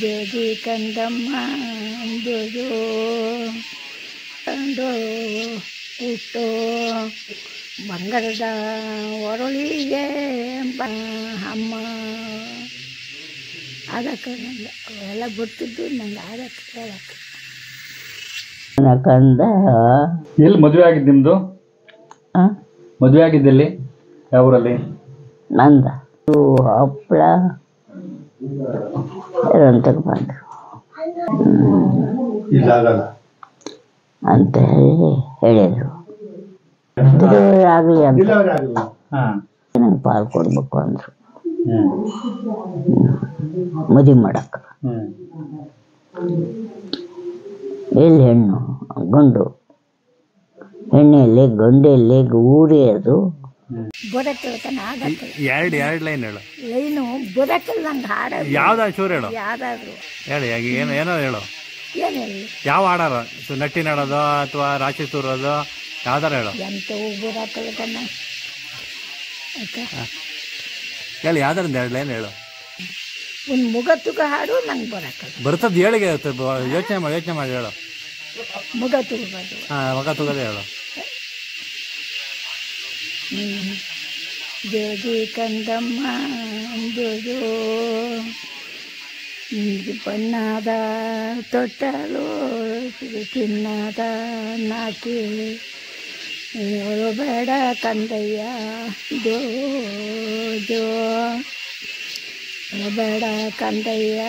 ಜೋಜಿ ಕಂದಮ್ಮ ಜೋಜೋ ಕಂಡು ಹುಟ್ಟು ಬಂಗಾರದ ಒರಳಿಗೆ ಅಮ್ಮ ಅದಕ್ಕೆ ನಂಗೆ ಅವೆಲ್ಲ ಗೊತ್ತಿದ್ದು ನಂಗೆ ಅದಕ್ಕೆ ಹೇಳಕ್ಕೆ. ಕಂದ ಎಲ್ಲಿ ಮದುವೆ ಆಗಿದ್ದು ನಿಮ್ಮದು? ಮದುವೆ ಆಗಿದ್ದೆಲ್ಲಿ, ಯಾವ ಊರಲ್ಲಿ? ನಂದ ಹಪ್ಪಳ ಅಂತಕ್ಕೆ ಬಂದರು ಅಂತ ಹೇಳಿದರು. ಆಗಲಿ ಅಂತ ನಂಗೆ ಪಾಲು ಕೊಡ್ಬೇಕು ಅಂದರು ಮದುವೆ ಮಾಡಕ್ಕೆ. ಎಲ್ಲಿ ಹೆಣ್ಣು ಗಂಡು, ಹೆಣ್ಣೆಲ್ಲಿ ಗಂಡೆಲ್ಲಿ ಊರೇ ಅದು ಬರಕ್ಕಿಲ್ಲ ಆಗತ್ತೆ. ಎರಡು ಲೈನ್ ಹೇಳು. ಲೈನು ಬರಕ್ಕಿಲ್ಲ ನಂಗೆ ಹಾಡೋದು. ಯಾವ್ದಾದ್ರು ಚೂರು ಹೇಳು. ಯಾವ್ದಾದ್ರು ಹೇಳಿ ಏನೋ ಹೇಳು. ಏನು ಹೇಳಿ? ಯಾವ ಹಾಡಾರ? ನಟ್ಟಿ ನಾಡೋದು ಅಥವಾ ರಾಶಿ ತೂರೋದು ಯಾವ್ದಾರ ಹೇಳು. ಎಂಥವು ಬರಕ್ಕಿಲ್ಲ ಕಣ್ಣ. ಹೇಳಿ ಯಾವ್ದಾರಿಂದ 2 ಲೈನ್ ಹೇಳು. ಒಂದು ಮುಗತ್ತುಗ ಹಾಡು ನಂಗೆ ಬರಕ್ಕಲ್ಲ. ಬರ್ತದ ಹೇಳಿಗೆ ಯೋಚನೆ ಮಾಡಿ ಹೇಳು. ಮುಗತ್ತುಗೋದು. ಮಗ ತುಗದೆ ಹೇಳು. ಜೋಜಿ ಕಂದಮ್ಮ ಜೋಜೋ ಬಣ್ಣದ ತೊಟ್ಟಲು ಚಿನ್ನದ ನಾಕಿ ಬೇಡ ಕಂದಯ್ಯ ಜೋ ಜೋ ಬೇಡ ಕಂದಯ್ಯ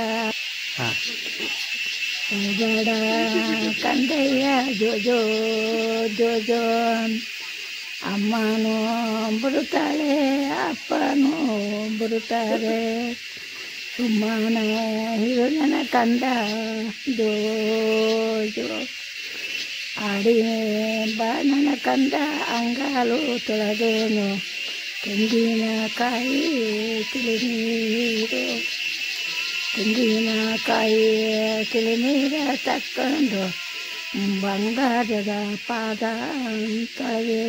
ಬೇಡ ಕಂದಯ್ಯ ಜೋ ಜೋ ಜೋ ಜೋ ಅಮ್ಮನೂ ಬರುತ್ತಾಳೆ ಅಪ್ಪನೂ ಬರುತ್ತಾರೆ ಸುಮ್ಮನೆ ಇರು ನನ್ನ ಕಂದ ಜೋ ಜೋ ಆಡಿ ಬಾ ನನ್ನ ಕಂದ ಅಂಗಾಲು ತೊಳೆದೇನು ತೆಂಗಿನಕಾಯಿ ತಿಳಿನೀರು ತೆಂಗಿನಕಾಯಿ ತಿಳಿನೀರ ತಕ್ಕೊಂಡು ಬಂಗಾರದ ಪಾದ ತೊಳೆದೆ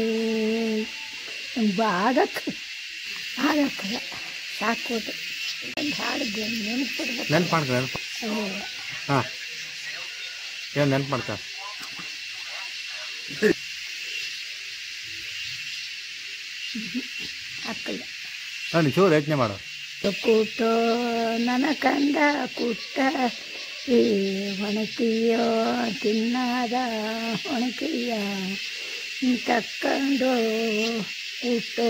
ಆಗಕ್ಕೆ ಸಾಕೋದು ಹಾಡಿದ್ದೆ ನೆನ್ಪು ಹಾಂ ಏನು ನೆನ್ಪು ಮಾಡ್ತಾ ಹಾಕಲ್ಲ. ನೋಡಿ ಚೂರು ಯೋಚನೆ ಮಾಡು. ಕೂಟೋ ನನ್ನ ಕಂದ ಕೂಟ ಈ ಒಣಕಿಯೋ ತಿನ್ನದ ಒಣಕಿಯ ತಕ್ಕೊಂಡು ಕೂಟೋ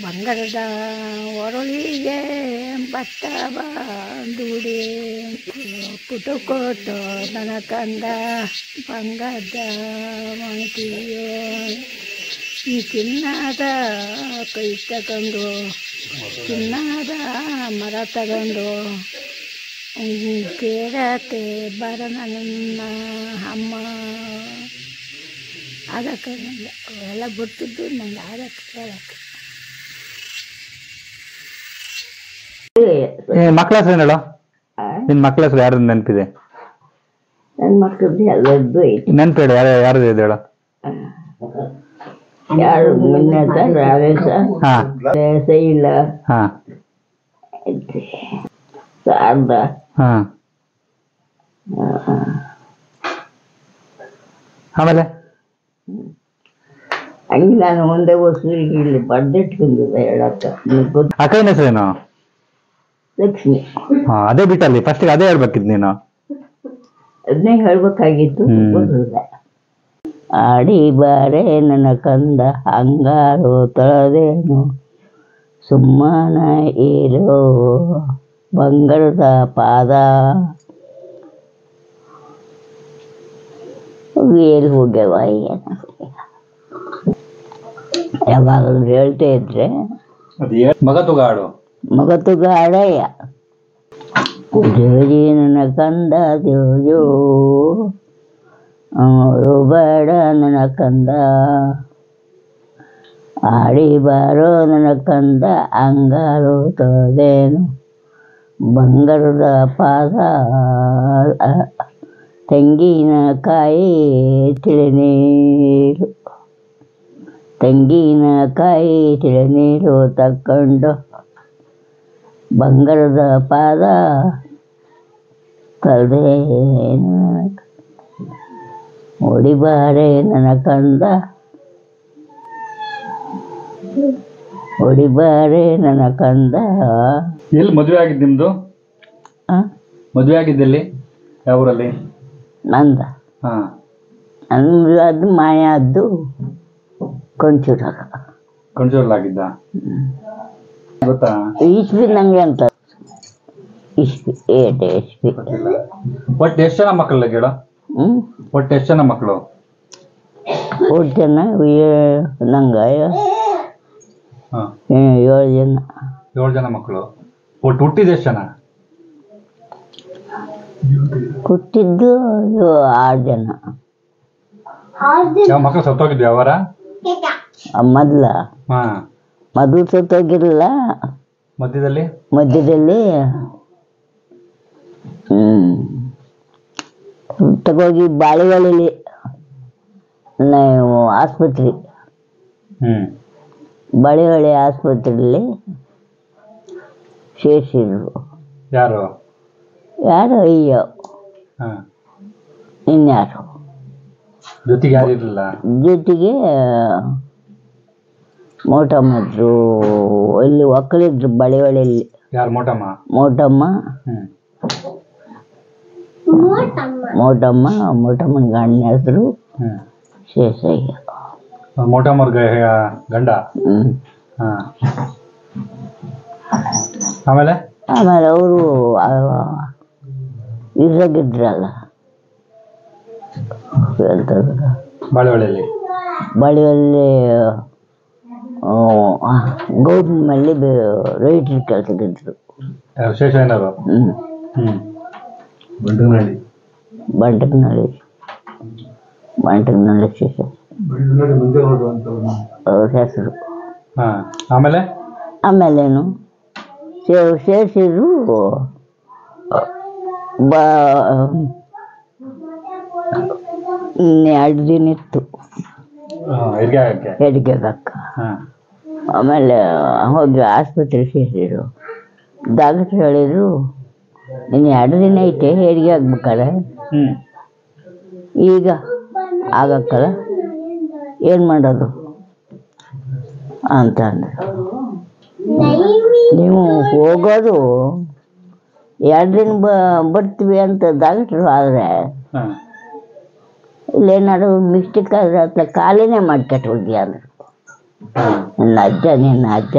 ಬಂಗಾರದ ಒರಳಿಗೆ ಭತ್ತ ಬಂದುಡಿ ಪುಟುಕೋಟೋ ನನ್ನ ಕಂದ ಬಂಗಾರದ ಒಣಕಿಯೋ ಈ ಚಿನ್ನದ ಕೈ ತಗೊಂಡು ಚಿನ್ನದ ಮರ ತಗೊಂಡು ಕೇಳತ್ತೆ ಬರ ನನ್ನ ಅಮ್ಮ ಅದಕ್ಕೆ ನಂಗೆ ಅವೆಲ್ಲ ಗೊತ್ತಿದ್ದು ನಂಗೆ ಅದಕ್ಕೆ ಹೇಳಕ್ಕೆ. ಮಕ್ಕಳ ಹೆಸರು ಏನು ಹೇಳು? ನಿನ್ನ ಮಕ್ಕಳ ಹೆಸರು ಯಾರು ನೆನಪಿದೆ? ನನ್ನ ಮಕ್ಕಳದ್ದು ಎಲ್ಲದ್ದು ಐತಿ ನೆನಪು ಹೇಳು. ಯಾರು ಇದೆ ಹೇಳು? ಯಾರು ಮುನ್ನತ ರಾವೇಶ ಶೈಲ ಶಾರದಾ ಆಮೇಲೆ ಹಂಗೆ ನಾನು ಒಂದೇ ವಸ್ತುವಿಗೆ ಇಲ್ಲಿ ಬರ್ದಿಟ್ಕೊಂಡಿದ್ದೆ ಹೇಳಕ್ಕ. ಅಕ್ಕನ ಹೆಸರೇನು? ಲಕ್ಷ್ಮಿ. ಅದೇ ಬಿಟ್ಟಲ್ಲಿ ಫಸ್ಟಿಗೆ ಅದೇ ಹೇಳ್ಬೇಕಿದ್ ನೀನು. ಅದನ್ನೇ ಹೇಳ್ಬೇಕಾಗಿತ್ತು ಗೊತ್ತಿಲ್ಲ. ಆಡಿ ಬಾರೆ ನನ್ನ ಕಂದ ಅಂಗಾರು ತೊಳೆದೇನು ಸುಮ್ಮನ ಇರೋ ಬಂಗಾರದ ಪಾದ ಎಲ್ಲಿ ಹೋಗ್ಯವ ಏನು ಯಾವಾಗಲೂ ಹೇಳ್ತಾ ಇದ್ರೆ ಮಗತುಗಾಡು ಆಡಯ್ಯ ಜೋಜಿ ನನ್ನ ಕಂದ ಜೋಜೋ ಅವರು ಬೇಡ ನನ್ನ ಕಂದ ಆಡಿ ಬಾರೋ ನನ್ನ ಕಂದ ಅಂಗಾರು ತೊಳೆದೇನು ಬಂಗಾರದ ಪಾದ ತೆಂಗಿನಕಾಯಿ ತಿಳಿನೀರು ತೆಂಗಿನಕಾಯಿ ತಿಳಿನೀರು ತಕ್ಕೊಂಡು ಬಂಗಾರದ ಪಾದ ಕಲ್ದೆ ಹೊಡಿಬಾರೆ ನನ್ನ ಕಂದ, ಹೊಡಿಬಾರೆ ನನ್ನ ಕಂದ. ಎಲ್ಲಿ ಮದುವೆ ಆಗಿದ್ದು ನಿಮ್ಮದು? ಮದುವೆ ಆಗಿದ್ದೆಲ್ಲಿ, ಯಾವ ಊರಲ್ಲಿ? ನಂದ ಹಾಂ. ನಂದು ಅದು ಮಾಯಾದ್ದು ಕೊಂಚೂರಾಗ. ಕೊಂಚೂರಲ್ಲಾಗಿದ್ದ ಗೊತ್ತಾ? ಇಸ್ವಿ ನಂಗೆ ಅಂತ ಇಸ್ವಿ 8 ಇಸ್ವಿ. ಒಟ್ಟು ಎಷ್ಟು ಜನ ಮಕ್ಕಳು ಕೇಳ? ಒಟ್ಟು ಎಷ್ಟು ಜನ ಮಕ್ಕಳು? 8 ಜನ ನಂಗೆ ಹಾಂ 7 ಜನ. 7 ಜನ ಮಕ್ಕಳು. ಒಟ್ಟು ಹುಟ್ಟಿದ ಎಷ್ಟು ಜನ? ಹುಟ್ಟಿದ್ದು 6 ಜನ. ಯಾವ ಮಕ್ಕಳು ಸತ್ತೋಗಿದ್ವಿ ಅವರ? ಮೊದಲ ಹಾಂ. ಮೊದಲು ಸತ್ತೋಗಿರಲಿಲ್ಲ, ಮಧ್ಯದಲ್ಲಿ ತಗೋಗಿ ಬಾಳೆಹಳ್ಳಿಲಿ ನಾವು ಆಸ್ಪತ್ರೆ, ಬಾಳೆಹಳ್ಳಿ ಆಸ್ಪತ್ರೆಯಲ್ಲಿ ಸೇರಿಸಿದ್ರು. ಯಾರು ಅಯ್ಯೋ, ಇನ್ಯಾರು ಜೊತೆಗೆ ಯಾರಿರಲಿಲ್ಲ? ಜೊತೆಗೆ ಮೋಟಮ್ಮ ಇದ್ರು, ಇಲ್ಲಿ ಒಕ್ಕಲಿದ್ರು ಬಾಳೆಹಳ್ಳಿಯಲ್ಲಿ. ಯಾರು ಮೋಟಮ್ಮ? ಮೋಟಮ್ಮನ ಗಂಡನ ಹೆಸರು ಶೇಷಯ್ಯ. ಮೋಟಮ್ಮವ್ರ ಗಂಡ. ಆಮೇಲೆ ಅವರು ಇದ್ರಾಗಿದ್ರಲ್ಲ ಬಾಳೆಹಳ್ಳಿಯಲ್ಲಿ ಗೌರ್ಮೆಂಟಲ್ಲಿ ರೈತರ ಕೆಲಸಕ್ಕಿದ್ರು. ಶೇಷಯ್ಯನವರು ಬಂಟಕ್ನಳ್ಳಿ ಶೇಷ ಅವ್ರ ಹೆಸರು. ಆಮೇಲೇನು ಸೇರಿಸಿದ್ರು. ಇನ್ನು 2 ದಿನ ಇತ್ತು ಹೆರಿಗೆಗಕ್ಕ. ಆಮೇಲೆ ಹೋಗಿ ಆಸ್ಪತ್ರೆ ಸೇರಿದ್ರು. ಡಾಕ್ಟ್ರ್ ಹೇಳಿದ್ರು, ಇನ್ನು 2 ದಿನ ಐತೆ ಹೆರಿಗೆ ಆಗ್ಬೇಕಾರೆ, ಈಗ ಆಗಕ್ಕಲ್ಲ, ಏನು ಮಾಡೋದು ಅಂತ ಅಂದರು. ನೀವು ಹೋಗೋದು 2 ದಿನ ಬರ್ತೀವಿ ಅಂತ ಡಾಕ್ಟ್ರು, ಆದರೆ ಇಲ್ಲೇನಾದ್ರು ಮಿಸ್ಟೇಕ್ ಆದ್ರೆ ಅಥವಾ ಖಾಲಿನೇ ಮಾಡ್ಕೊಟ್ಟು ಹೋಗಿ ಅಂದರು. ನಿನ್ನ ಅಜ್ಜ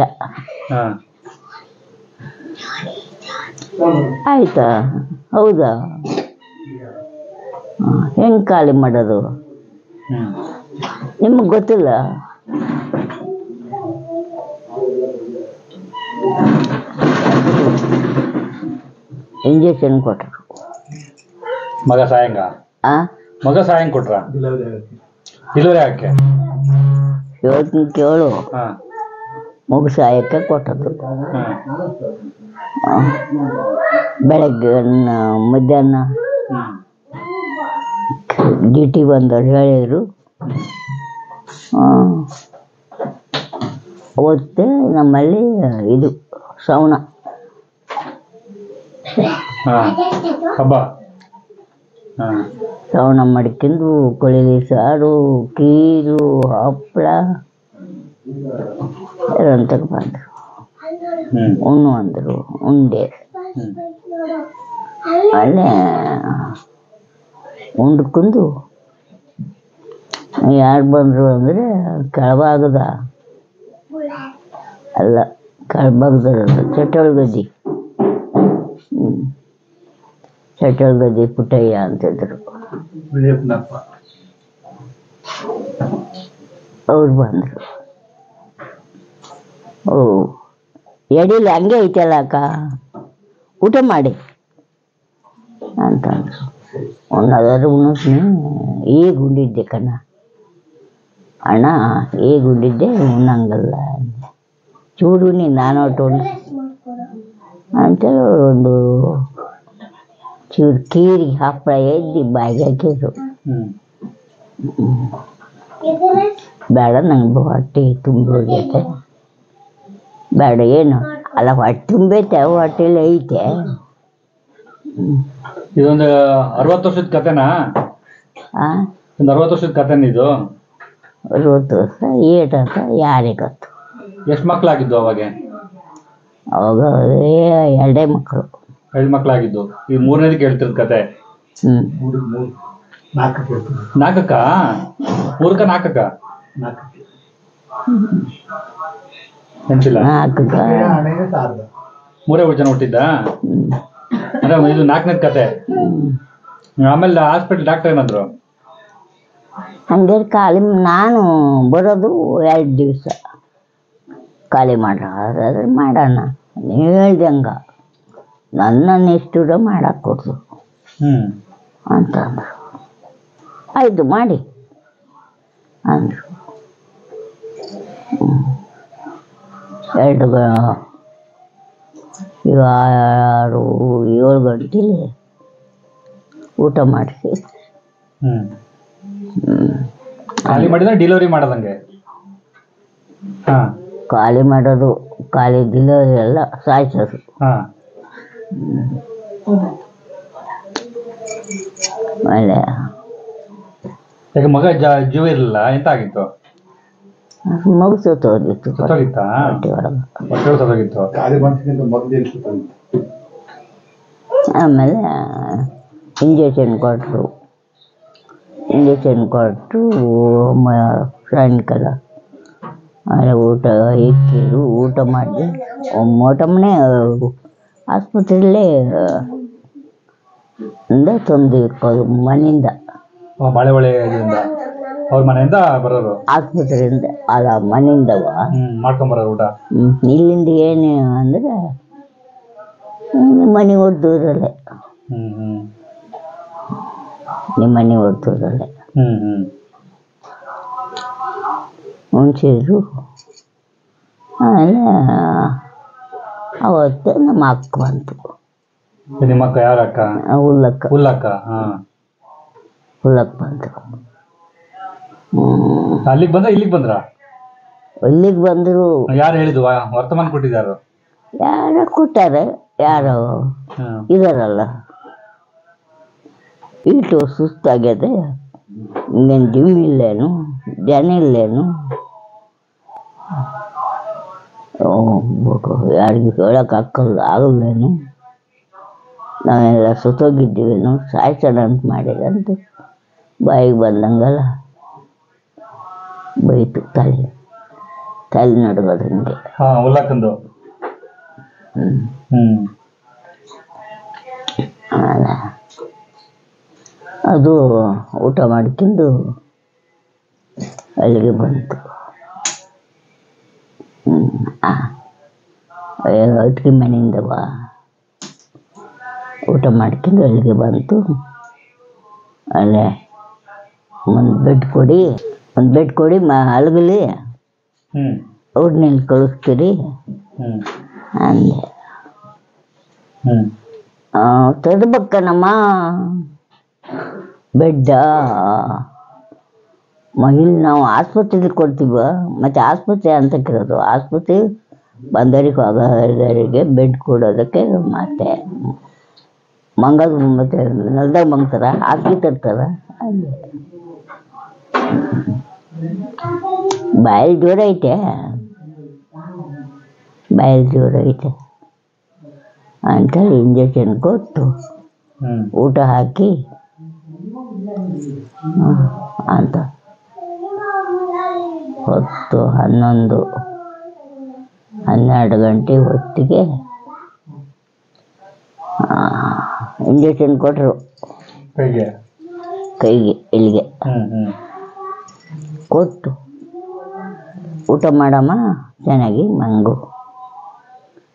ಆಯ್ತಾ? ಹೌದಾ? ಹೆಂಗೆ ಖಾಲಿ ಮಾಡೋದು ನಿಮಗೆ ಗೊತ್ತಿಲ್ಲ? ಇಂಜೆಕ್ಷನ್ ಕೊಟ್ಟರು. ಮಗ ಸಾಯಂಗ ಕೊಟ್ರ? ಡೆಲಿವರಿ ಆಗಕ್ಕೆ ಹೇಳ್ತೀನಿ ಕೇಳು. ಮಗು ಸಾಯಕ್ಕೆ ಕೊಟ್ಟದ್ದು. ಬೆಳಗ್ಗೆ ಮಧ್ಯಾಹ್ನ ಡ್ಯೂಟಿ ಬಂದವ್ರು ಹೇಳಿದರು. ಅವತ್ತೇ ನಮ್ಮಲ್ಲಿ ಇದು ಶ್ರವಣ ಹಬ್ಬ. ಶ್ರವಣ ಮಾಡ್ಕೊಂಡು ಕೊಳಿಲಿ ಸಾರು, ಕೀರು, ಹಪ್ಪಳ ಅಂತ ಬಂದರು. ಉಣ್ಣು ಅಂದರು. ಉಂಡೆ ಅಲ್ಲೇ ಉಂಡ್ಕೊಂಡು ಯಾರು ಬಂದರು ಅಂದರೆ ಕೆಳಭಾಗದ ಅಲ್ಲ, ಕೆಳಭಾಗದ ಚಟೋಳ್ಗದ್ದಿ ಪುಟ್ಟಯ್ಯ ಅಂತಿದ್ರು. ಅವ್ರು ಬಂದರು. ಓ ಎಡಿಲಿ ಹಂಗೆ ಐತಲ್ಲ ಅಕ್ಕ, ಊಟ ಮಾಡಿ ಅಂತಂದ್ರು. ಒಂದಾದ್ರೂ ಉಣ್ಣಿಸ್ತೀನಿ. ಈಗ ಉಂಡಿದ್ದೆ ಕಣ ಅಣ್ಣ, ಈಗ ಉಂಡಿದ್ದೆ, ಉಣ್ಣಂಗಲ್ಲ ಚೂಡು ನಾನು ಒಟ್ಟು ಅಂತೇಳಿ ಒಂದು ಚೂರು ಕೀರಿ ಹಪ್ಪಳ ಎದ್ದು ಬಾಯಿಗೆ ಹಾಕಿದ್ರು. ಬೇಡ, ನಂಗೆ ಹೊಟ್ಟೆ ತುಂಬಿ ಹೋಗೈತೆ, ಬೇಡ ಏನು ಅಲ್ಲ ಹೊಟ್ಟೆ ತುಂಬೈತೆ ಹೊಟ್ಟೆಲಿ ಐತೆ. ಇದೊಂದು 60 ವರ್ಷದ ಕತೆನಾ? ಒಂದು 60 ವರ್ಷದ ಕತೆನ ಇದು? 60 ವರ್ಷ ಏಟಂತ ಯಾರಿಗೆ ಗೊತ್ತು. ಎಷ್ಟು ಮಕ್ಕಳಾಗಿದ್ದು ಅವಾಗ? ಅವಾಗ 2 ಮಕ್ಕಳು. 2 ಮಕ್ಕಳಾಗಿದ್ದು. ಈ 3ನೇದು ಕೇಳ್ತಿರೋದು ಕತೆ. 4ಕ್ಕ? 3ಕ್ಕ 4ಕ್ಕ? ನೆನಪಿಲ್ಲ. 4ಕ್ಕ 3 ಜನ ಹುಟ್ಟಿದ್ದ? ಅಂದ್ರೆ ಇದು 4ನೇದು ಕತೆ. ಆಮೇಲೆ ಹಾಸ್ಪಿಟಲ್ ಡಾಕ್ಟರ್ ಏನಂದ್ರು? ಹಂಗೆ ಖಾಲಿ ನಾನು ಬರೋದು 2 ದಿವಸ ಖಾಲಿ ಮಾಡೋದಾದ್ರೆ ಮಾಡೋಣ, ನೀವು ಹೇಳ್ದಂಗ ನನ್ನ ನಿಷ್ಠುರ ಮಾಡಕ್ಕೆ ಕೊಡ್ತು ಅಂತಂದರು. ಆಯಿತು ಮಾಡಿ ಅಂದರು. 7 ಗಂಟೆಲಿ ಊಟ ಮಾಡಿಸಿ ಖಾಲಿ ಮಾಡಿದ ಡೆಲಿವರಿ ಮಾಡೋದಂಗೆ? ಖಾಲಿ ಮಾಡೋದು, ಖಾಲಿ ಡೆಲಿವರಿ ಎಲ್ಲ ಸಾಯಿಸೋದು. ಆಮೇಲೆ ಯಾಕೆ ಮಗ ಜೀವ ಇರಲಿಲ್ಲ? ಎಂತ ಆಗಿತ್ತು? ಮಗು ಸತ್ತೋಗಿತ್ತು ಸತ್ತೋಗಿತ್ತಾ? ಹೊಟ್ಟೆ ಒಳಗೆ. ಹೊಟ್ಟೆ ಸತ್ತೋಗಿತ್ತು. ಆಮೇಲೆ ಇಂಜೆಕ್ಷನ್ ಕೊಟ್ಟರು. ಸಾಯಂಕಾಲ ಆಮೇಲೆ ಊಟ ಇಕ್ಕಿರು. ಊಟ ಮಾಡಿ ಮನೆ ಆಸ್ಪತ್ರೆಯಲ್ಲೇ ತಂದು ಇಕ್ಕೋದು ಮನೆಯಿಂದ. ಬಾಳೆಹೊಳೆಯಿಂದ ಅವ್ರ ಮನೆಯಿಂದ ಬರೋದು? ಆಸ್ಪತ್ರೆಯಿಂದ ಅಲ್ಲ, ಮನೆಯಿಂದವ ಮಾಡ್ಕೊಂಬರೋದು ಊಟ. ಇಲ್ಲಿಂದ ಏನು ಅಂದರೆ ಮನೆ ದೂರಲ್ಲೇ, ನಿಮ್ಮ ಮನೆ ದೂರಲ್ಲೇ ಉಣ್ಸಿದ್ರು. ಆಮೇಲೆ ಅವತ್ತು ನಮ್ಮ ಅಕ್ಕ ಬಂತು. ನಿಮ್ಮ ಅಕ್ಕ? ಯಾರ ಅಕ್ಕ? ಹುಲ್ಲಕ್ಕ. ಹುಲ್ಲಕ್ಕ ಬಂತು. ಅಲ್ಲಿಗೆ ಬಂದ್ರ ಇಲ್ಲಿಗೆ ಬಂದ್ರ? ಇಲ್ಲಿಗೆ ಬಂದರು. ಯಾರು ಹೇಳಿದ್ವು? ವರ್ತಮಾನ ಕೊಟ್ಟಿದ್ದಾರು? ಯಾರೋ ಕೊಟ್ಟಾರೆ, ಯಾರೋ ಇದಾರಲ್ಲ. ಇಟ್ಟು ಸುಸ್ತಾಗ್ಯದೆ, ಇನ್ನೇನು ಜಿಮ್ ಇಲ್ಲೇನು, ಜನ ಇಲ್ಲೇನು, ಯಾರಿಗೂ ಆಗಲ್ಲೇನು, ನಾವೆಲ್ಲ ಸುತ್ತೋಗಿದ್ದೀವೇನು, ಸಾಯ್ಸೋಣ ಅಂತ ಮಾಡಿದಂತ ಬಾಯಿಗೆ ಬಂದಂಗಲ್ಲ ಬೈತು. ತಲೆ ನಡ್ಗೋದು ಹಿಂಗೆ. ಅದು ಊಟ ಮಾಡ್ಕೊಂಡು ಅಲ್ಲಿಗೆ ಬಂತು. ಅದಕ್ಕೆ ಮನೆಯಿಂದ ಊಟ ಮಾಡ್ಕೊಂಡು ಅಲ್ಲಿಗೆ ಬಂತು. ಅಲ್ಲೇ ಒಂದು ಬೆಡ್ ಕೊಡಿ ಅಲ್ಗಲಿ ಅವ್ರನ್ನೆಲ್ಲಿ ಕಳಿಸ್ತೀರಿ ಅಂದೆ. ತರ್ಬೇಕನಮ್ಮ ಬೆಡ್ಡ, ಇಲ್ಲಿ ನಾವು ಆಸ್ಪತ್ರೆಗೆ ಕೊಡ್ತೀವ, ಮತ್ತು ಆಸ್ಪತ್ರೆ ಅಂತ ಕೇಳೋದು. ಆಸ್ಪತ್ರೆ ಬಂದವರಿಗೆ ಹೋಗೋರಿಗೆ ಬೆಡ್ ಕೊಡೋದಕ್ಕೆ ಮತ್ತೆ ಮಂಗದ ಮತ್ತೆ ನೆಲದಾಗ ಮಂಗ್ತಾರ, ಹಾಕಿ ತರ್ತಾರ. ಅಲ್ಲಿ ಬಾಯಲ್ಲಿ ಜೋರ ಐತೆ ಅಂತೇಳಿ ಇಂಜೆಕ್ಷನ್ ಕೊಟ್ಟು ಊಟ ಹಾಕಿ ಅಂತ 10-12 ಗಂಟೆ ಹೊತ್ತಿಗೆ ಇಂಜೆಕ್ಷನ್ ಕೊಟ್ಟರು ಕೈಗೆ ಇಲ್ಲಿಗೆ ಕೊಟ್ಟು, ಊಟ ಮಾಡಮ್ಮ ಚೆನ್ನಾಗಿ ಮಂಗು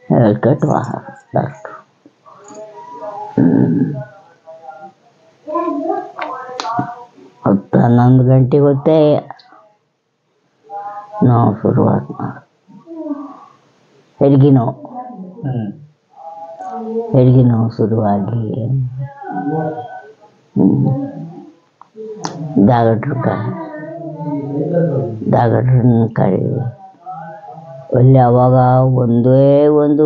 ಹೇಳ್ಕೊಟ್ಟು ಡಾಕ್ಟ್ರು. 10-11 ಗಂಟೆ ಹೊತ್ತೇ ನೋವು ಶುರುವಾತು. ಹೆರಿಗೆ ನೋವು ಶುರುವಾಗಿ ಡಾಕ್ಟ್ರನ್ನ ಕರೀ ಅಲ್ಲಿ ಅವಾಗ ಒಂದೇ ಒಂದು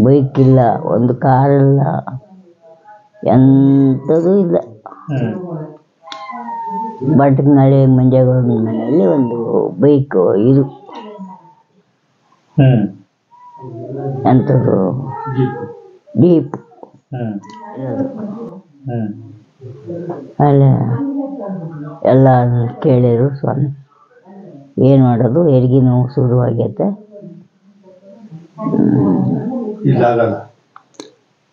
ಬೈಕ್ ಇಲ್ಲ, ಒಂದು ಕಾರಿಲ್ಲ, ಎಂಥದೂ ಇಲ್ಲ. ಬಟ್ಕನಹಳ್ಳಿ ಮಂಜೇಗೌಡನ ಮನೆಯಲ್ಲಿ ಒಂದು ಬೈಕು ಇದು ಎಂಥದ್ದು ಜೀಪ್ ಅಲ್ಲೇ ಎಲ್ಲ ಕೇಳಿದ್ರು, ಸ್ವಾಮಿ ಏನು ಮಾಡೋದು, ಹೆರಿಗೆ ನೋವು ಶುರುವಾಗೈತೆ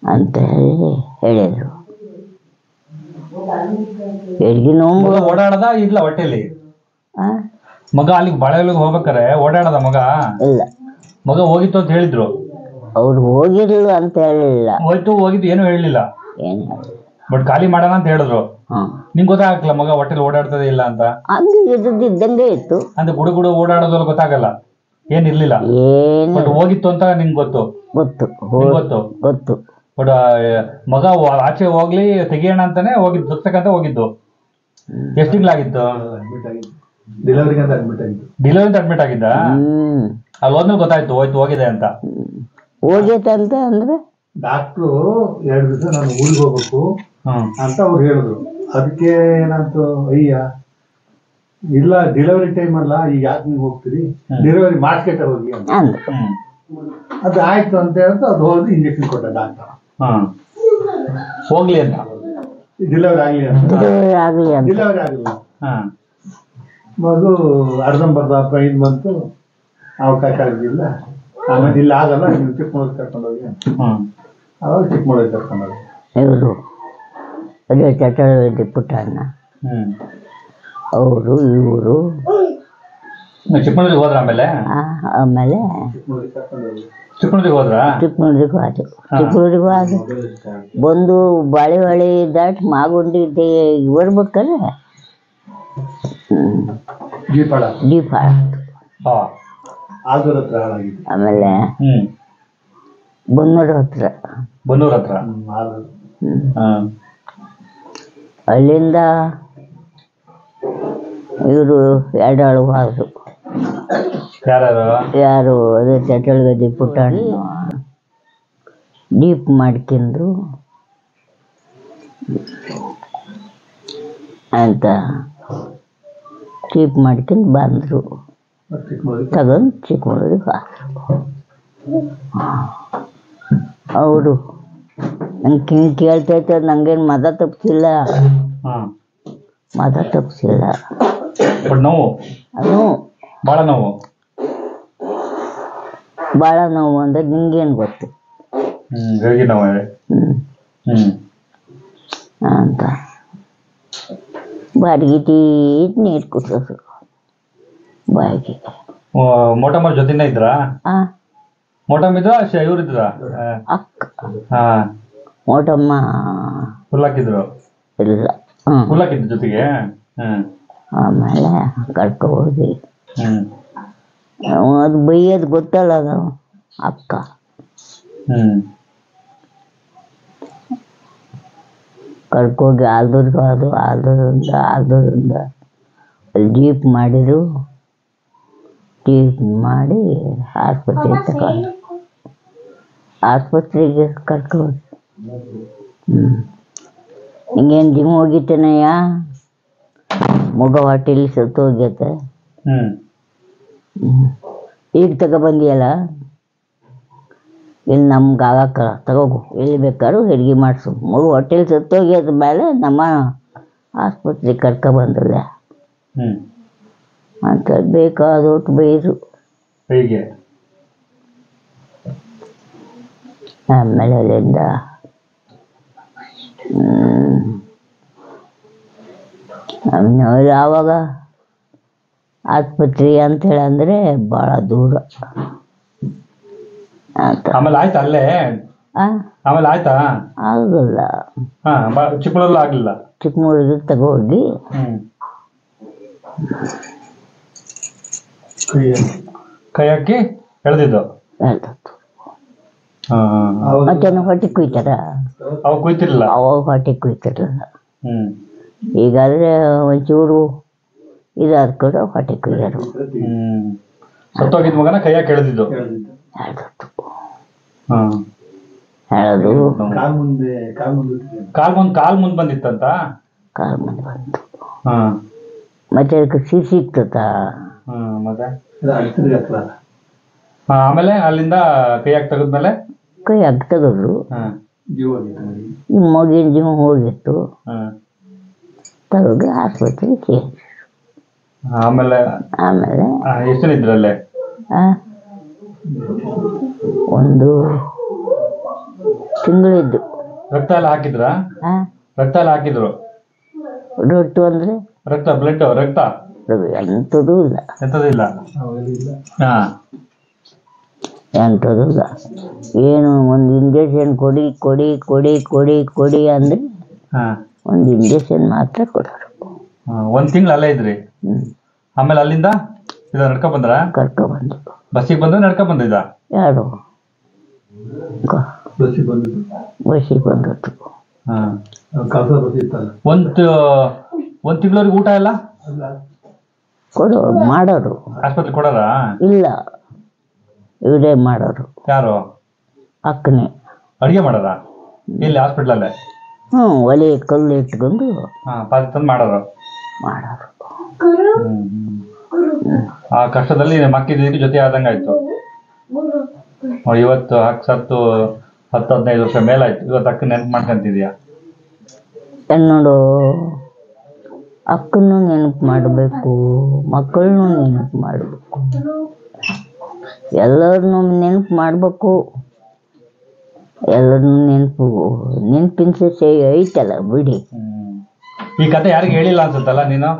ಅಂತ ಹೇಳಿ ಹೇಳಿದರು. ಹೆರಿಗೆ ನೋವು ಓಡಾಡದ ಇಲ್ಲ ಹೊಟ್ಟೆಲಿ ಮಗ ಅಲ್ಲಿಗೆ ಬಾಳೆಹೊಳಿಗೆ ಹೋಗ್ಬೇಕಾರೆ ಓಡಾಡದ ಮಗ ಇಲ್ಲ, ಮಗ ಹೋಗಿತ್ತು ಅಂತ ಹೇಳಿದ್ರು. ಅವ್ರು ಹೋಗಿರ್ಲಿಲ್ಲ ಅಂತ ಹೇಳಿಲ್ಲ, ಹೋಗಿದ್ದು ಏನು ಹೇಳಲಿಲ್ಲ, ಏನು ಬಟ್ ಖಾಲಿ ಮಾಡೋಣ ಅಂತ ಹೇಳಿದ್ರು. ನಿಂಗೆ ಗೊತ್ತಾಗಲ್ಲ ಮಗ ಹೊಟ್ಟೆಲಿ ಓಡಾಡ್ತದೆ ಇಲ್ಲ ಅಂತ? ಹಂಗೆ ಇದ್ದಂಗೆ ಇತ್ತು. ಅಂದ್ರೆ ಗುಡು ಓಡಾಡೋದ್ರಲ್ಲಿ ಗೊತ್ತಾಗಲ್ಲ, ಏನಿರ್ಲಿಲ್ಲ, ಬಟ್ ಹೋಗಿತ್ತು ಅಂತ ನಿಂಗೆ ಗೊತ್ತು. ಗೊತ್ತು ಬಟ್ ಮಗ ಆಚೆ ಹೋಗ್ಲಿ ತೆಗಿಯೋಣ ಅಂತಾನೆ ಹೋಗಿದ್ದು, ದತ್ತಕ್ಕಂತ ಹೋಗಿದ್ದು. ಎಷ್ಟು ತಿಂಗಳಾಗಿತ್ತು? ಡೆಲಿವರಿ ಅಂತ ಅಡ್ಮಿಟ್ ಆಗಿದ್ದ. ಅಲ್ಲಿ ಹೋದ್ಮೇಲೆ ಗೊತ್ತಾಯ್ತು ಹೋಗಿದೆ ಅಂತ. ಹೋಗೈತೆ ಅಂತ ಅಂದ್ರೆ ಡಾಕ್ಟ್ರು 2 ದಿವಸ ನಾನು ಊರಿಗೆ ಹೋಗ್ಬೇಕು ಅಂತ ಅವ್ರು ಹೇಳಿದ್ರು. ಅದಕ್ಕೆ ಏನಂತ ಅಯ್ಯ ಇಲ್ಲ ಡೆಲಿವರಿ ಟೈಮ್ ಅಲ್ಲ, ಈಗ ಯಾಕೆ ನೀವು ಹೋಗ್ತೀರಿ, ಡೆಲಿವರಿ ಮಾಡ್ಸ್ಕೊತ ಹೋಗಿ ಅಂತ. ಅದು ಆಯ್ತು ಅಂತ ಹೇಳ್ತು. ಅದು ಹೋಗಿ ಇಂಜೆಕ್ಷನ್ ಕೊಟ್ಟ ಡಾಕ್ಟರ್, ಹೋಗ್ಲಿ ಅಂತ, ಡೆಲಿವರಿ ಆಗಲಿ ಅಂತ. ಡೆಲಿವರಿ ಆಗಲಿಲ್ಲ, ಮಗು ಅರ್ಧಂಬರ್ಧ ಪೈನ್ ಬಂತು, ಅವಕಾಶ ಆಗಲಿಲ್ಲ. ಆಮೇಲೆ ಇಲ್ಲ ಆಗಲ್ಲ, ನೀವು ಚಿಕ್ಕಮಗಳೂರಿಗೆ ಕರ್ಕೊಂಡೋಗಿ ಅಂತ. ಅವಾಗ ಚಿಕ್ಕಮಗಳೂರಿಗೆ ಕರ್ಕೊಂಡೋಗಿ ಇವರು ಅದೇ ಚಟಳ್ಳಿ ಪುಟ್ಟಣ್ಣ ಅವರು ಇವರು ಚಿಕ್ಕಮಗಳೂರಿಗೆ ಹೋದ್ರ. ಆಮೇಲೆ ಚಿಕ್ಕಮಗಳೂರಿಗೆ ಹೋದ್ರ, ಚಿಕ್ಕಮಗಳೂರಿಗೂ ಆದ ಬಂದು ಬಾಳೆಹೊಳಿ ದಾಟಿ ಮಾಗುಂಡಿ ಬರ್ಬೇಕಾದ್ರೆ ದೀಪ ಆಮೇಲೆ ಬನ್ನೂರ ಹತ್ರ ಅಲ್ಲಿಂದ ಇವರು ಎರಡಾಳು ಹೋದ್ರು. ಯಾರು ಅದೇ ಚಟಳ್ಗದಿ ಪುಟ್ಟಣ್ಣ ಡೀಪ್ ಮಾಡ್ಕೊಂಡು ಅಂತ ಡೀಪ್ ಮಾಡ್ಕೊಂಡು ಬಂದರು. ತಗೊಂಡು ಚಿಕ್ಕಮಗಳೂರಿಗೆ ಹೋದ್ರು. ಅವರು ನಂಗೆ ಕೇಳ್ತೈತೆ, ನಂಗೇನು ಮದ ತಪ್ಪಿಸಿಲ್ಲ, ನೋವು ಅದು ಭಾಳ ನೋವು ಅಂದ್ರೆ ನಿಂಗೇನು ಗೊತ್ತು ಅಂತ ಬಾಡಿಗೆ ನೀರು ಕುಡಿಸೋದು ಬಾಯಿಗೆ. ಮೋಟಮ್ಮ ಜೊತೆನೇ ಇದ್ರ? ಮೋಟಮ್ಮ ಇದ್ರ ಇವ್ರು ಇದ್ರ? ಅಕ್ಕ ಮೋಟಮ್ಮ ಫುಲ್ ಹಾಕಿದ್ರು? ಇಲ್ಲ, ಫುಲ್ ಹಾಕಿದ್ರು ಜೊತೆಗೆ. ಆಮೇಲೆ ಕರ್ಕೊ ಹೋಗಿ ಅದು ಬೈಯೋದು ಗೊತ್ತಲ್ಲ, ಅದು ಅಕ್ಕ ಕರ್ಕೋಗಿ ಆಲ್ದೂರ್ಗೆ ಅದು ಆಲ್ದೂರಿಂದ ಅಲ್ಲಿ ಜೀಪ್ ಮಾಡಿದ್ರು. ಜೀಪ್ ಮಾಡಿ ಆಸ್ಪತ್ರೆಗೆ ಕರ್ಕೊಂಡು ಹಿಂಗೇನು ಜಿಮ್ ಹೋಗಿತ್ತೇನಯ್ಯ, ಮಗ ಹೊಟ್ಟೆಲಿ ಸತ್ತು ಹೋಗ್ಯತೆ, ಈಗ ತಗೊಬಂದಿಯಲ್ಲ, ಇಲ್ಲಿ ನಮ್ಗೆ ಆಗಕ್ಕಲ್ಲ, ತಗೋಗು, ಎಲ್ಲಿ ಬೇಕಾದ್ರೂ ಹೆರಿಗೆ ಮಾಡಿಸು, ಮಗು ಹೊಟ್ಟೆಲಿ ಸತ್ತೋಗ್ಯದ ಮೇಲೆ ನಮ್ಮ ಆಸ್ಪತ್ರೆಗೆ ಕರ್ಕೊಬಂದಿಲ್ಲ ಅಂತ ಬೇಕಾದೊಟ್ಟು ಬೈದರು. ಆಮೇಲೆ ಅಲ್ಲಿಂದ ಆವಾಗ ಆಸ್ಪತ್ರೆ ಅಂತ ಹೇಳಂದ್ರೆ ಭಾಳ ದೂರ ಅಂತ. ಆಮೇಲೆ ಆಯ್ತಾ ಅಲ್ಲೇ? ಆಮೇಲೆ ಆಯ್ತಾ? ಆಗಲ್ಲ, ಚಿಕ್ಕಮಗಳೂರು ಆಗಲಿಲ್ಲ. ಚಿಕ್ಕಮಗಳೂರಿಗೆ ತಗೋಗಿ ಕೈ ಹಾಕಿ ಎಳೆದಿದ್ದು. ಮತ್ತೆ ಹೊಟ್ಟೆ ಕುಯ್ತಾರ? ಅವಾಗ ಕುಯ್ತಿರ್ಲಿಲ್ಲ. ಅವಾಗ ಹೊಟ್ಟೆ ಕುಯ್ತಿರ್ಲಿಲ್ಲ. ಈಗಾದ್ರೆ ಒಂಚೂರು ಇದಾದ ಕೂಡ ಹೊಟ್ಟೆ ಕುಯ್ಯೋರು. ಸತ್ತೋಗಿದ್ ಮಗನ ಕೈಯಾಗ ಎಳೆದಿದ್ದು ಹೇಳ್ತಿದ್ದ. ಹೇಳೋದು ಕಾಲ್ ಮುಂದೆ ಇಟ್ಟಿದ್ದೆ. ಕಾಲ್ ಮುಂದ್ ಬಂದಿತ್ತಂತ. ಕಾಲು ಮಂದಿ ಬಂತು. ಮತ್ತೆ ಅದಕ್ಕೆ ಸಿಕ್ತದ. ಮತ್ತೆ ಇದು ಅಳ್ತಿರ್ಗೆ ಹತ್ರ. ಆಮೇಲೆ ಅಲ್ಲಿಂದ ಕೈಯಾಗ ತೆಗೆದ್ಮೇಲೆ ಕೈಯಾಗ ತೆಗೆದ್ರು. ಜೀವ ಹೋಗಿತ್ತು ಮರಿ. ಈ ಮಗಿನ ಜೀವ ಹೋಗಿತ್ತು. ತಗೋಗಿ ಆಸ್ಪತ್ರೆಗೆ ಸೇರಿ. ಆಮೇಲೆ ಎಷ್ಟು ಜನ ಇದ್ರಲ್ಲೇ? ಒಂದು ತಿಂಗಳಿದ್ದು. ರಕ್ತ ಎಲ್ಲ ಹಾಕಿದ್ರ? ರಕ್ತ ಎಲ್ಲ ಹಾಕಿದ್ರು. ರೊಟ್ಟು ಅಂದ್ರೆ ರಕ್ತ ಬ್ಲಡ್ ರಕ್ತ ಎಂಥದೂ ಇಲ್ಲ. ಎಂಥದ್ದು ಇಲ್ಲ. ಎಂಥದೂ ಇಲ್ಲ. ಏನು ಒಂದು ಇಂಜೆಕ್ಷನ್ ಕೊಡಿ ಕೊಡಿ ಕೊಡಿ ಕೊಡಿ ಕೊಡಿ ಅಂದ್ರೆ ಒಂದು ಇಂಜೆಕ್ಷನ್ ಮಾತ್ರ ಕೊಡೋರು. 1 ತಿಂಗಳು ಅಲ್ಲೇ ಇದ್ರಿ. ಆಮೇಲೆ ಅಲ್ಲಿಂದ ನಡ್ಕೊ ಬಂದ್ರ? ಕರ್ಕೊಬಂದು. ಬಸ್ಸಿಗೆ ಬಂದ್ರೆ ನಡ್ಕೊ ಬಂದಿದ್ದ? ಯಾರು ಬಸ್ಸಿಗೆ ಬಂದಿದ್ದು. ಬಸ್ಸಿಗೆ ಬಂದದ್ದು. ಕಳ್ಸ ಬರ್ತಿತ್ತಲ್ಲ. ಒಂದ್ ತಿಂಗಳವರೆಗೆ ಊಟ ಎಲ್ಲ ಕೊಡೋರು ಮಾಡೋರು. ಆಸ್ಪತ್ರೆ ಕೊಡಾರ? ಇಲ್ಲ, ಇವರೇ ಮಾಡೋರು. ಯಾರು? ಅಕ್ಕನೇ ಅಡಿಗೆ ಮಾಡಾರ? ಇಲ್ಲಿ ಹಾಸ್ಪಿಟ್ಲಲ್ಲೇ? ಒಲೆ ಕಲ್ಲು ಇಟ್ಕೊಂಡು ಪಾತ್ರೆ ತಂದು ಮಾಡೋರು. ಆ ಕಷ್ಟದಲ್ಲಿ ಮಕ್ಕಿದ್ದೀರಿ ಜೊತೆ ಆದಂಗೆ ಆಯ್ತು. ಇವತ್ತು ಸತ್ತು 10-15 ವರ್ಷ ಮೇಲಾಯ್ತು. ಇವತ್ತು ಅಕ್ಕ ನೆನಪು ಮಾಡ್ಕೊಂತಿದ್ಯಾ? ನೋಡು, ಅಕ್ಕನ್ನು ನೆನಪು ಮಾಡಬೇಕು, ಮಕ್ಕಳನ್ನು ನೆನಪು ಮಾಡಬೇಕು, ಎಲ್ಲರನ್ನೂ ನೆನಪು ಮಾಡಬೇಕು. ಎಲ್ಲರನ್ನೂ ನೆನಪಿನ ಸೆ ಐತಲ್ಲ ಬಿಡಿ. ಈ ಕತೆ ಯಾರಿಗೆ ಹೇಳಿಲ್ಲ ಅನ್ಸುತ್ತಲ್ಲ ನೀನು?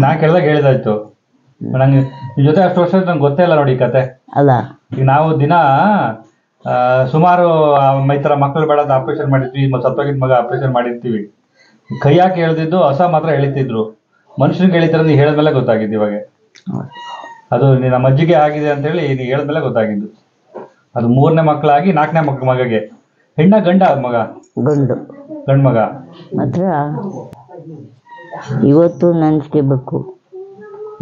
ನಾ ಕೇಳಿದಾಗ ಹೇಳಿದಾಯ್ತು. ನಂಗೆ ನಿನ್ ಜೊತೆ ಅಷ್ಟು ವರ್ಷ ನಂಗೆ ಗೊತ್ತೇ ಇಲ್ಲ ನೋಡಿ ಈ ಕತೆ ಅಲ್ಲ. ಈಗ ನಾವು ದಿನ ಸುಮಾರು ಈ ಥರ ಮಕ್ಕಳು ಬೇಡ ಅಂತ ಆಪರೇಷನ್ ಮಾಡಿರ್ತೀವಿ, ಸತ್ತೋಗಿದ್ ಮಗ ಆಪರೇಷನ್ ಮಾಡಿರ್ತೀವಿ. ಕೈ ಹಾಕಿ ಹೇಳ್ದಿದ್ದು ಹೊಸ ಮಾತ್ರ ಎಳಿತಿದ್ರು. ಮನುಷ್ಯನಿಗೆ ಎಳಿತಾರೆ ನೀ ಹೇಳಿದ್ಮೇಲೆ ಗೊತ್ತಾಗಿದ್ದು. ಇವಾಗ ಅದು ನಮ್ಮ ಅಜ್ಜಿಗೆ ಆಗಿದೆ ಅಂತೇಳಿ ನೀ ಹೇಳಿದ್ಮೇಲೆ ಗೊತ್ತಾಗಿದ್ದು. ಅದು 3ನೇ ಮಕ್ಕಳಾಗಿ 4ನೇ ಮಗಗೆ ಹೆಣ್ಣ ಗಂಡ ಮಗ? ಗಂಡು ಮಗ. ಮಾತ್ರ ಇವತ್ತು ನೆನ್ಸ್ಕೋಬೇಕು.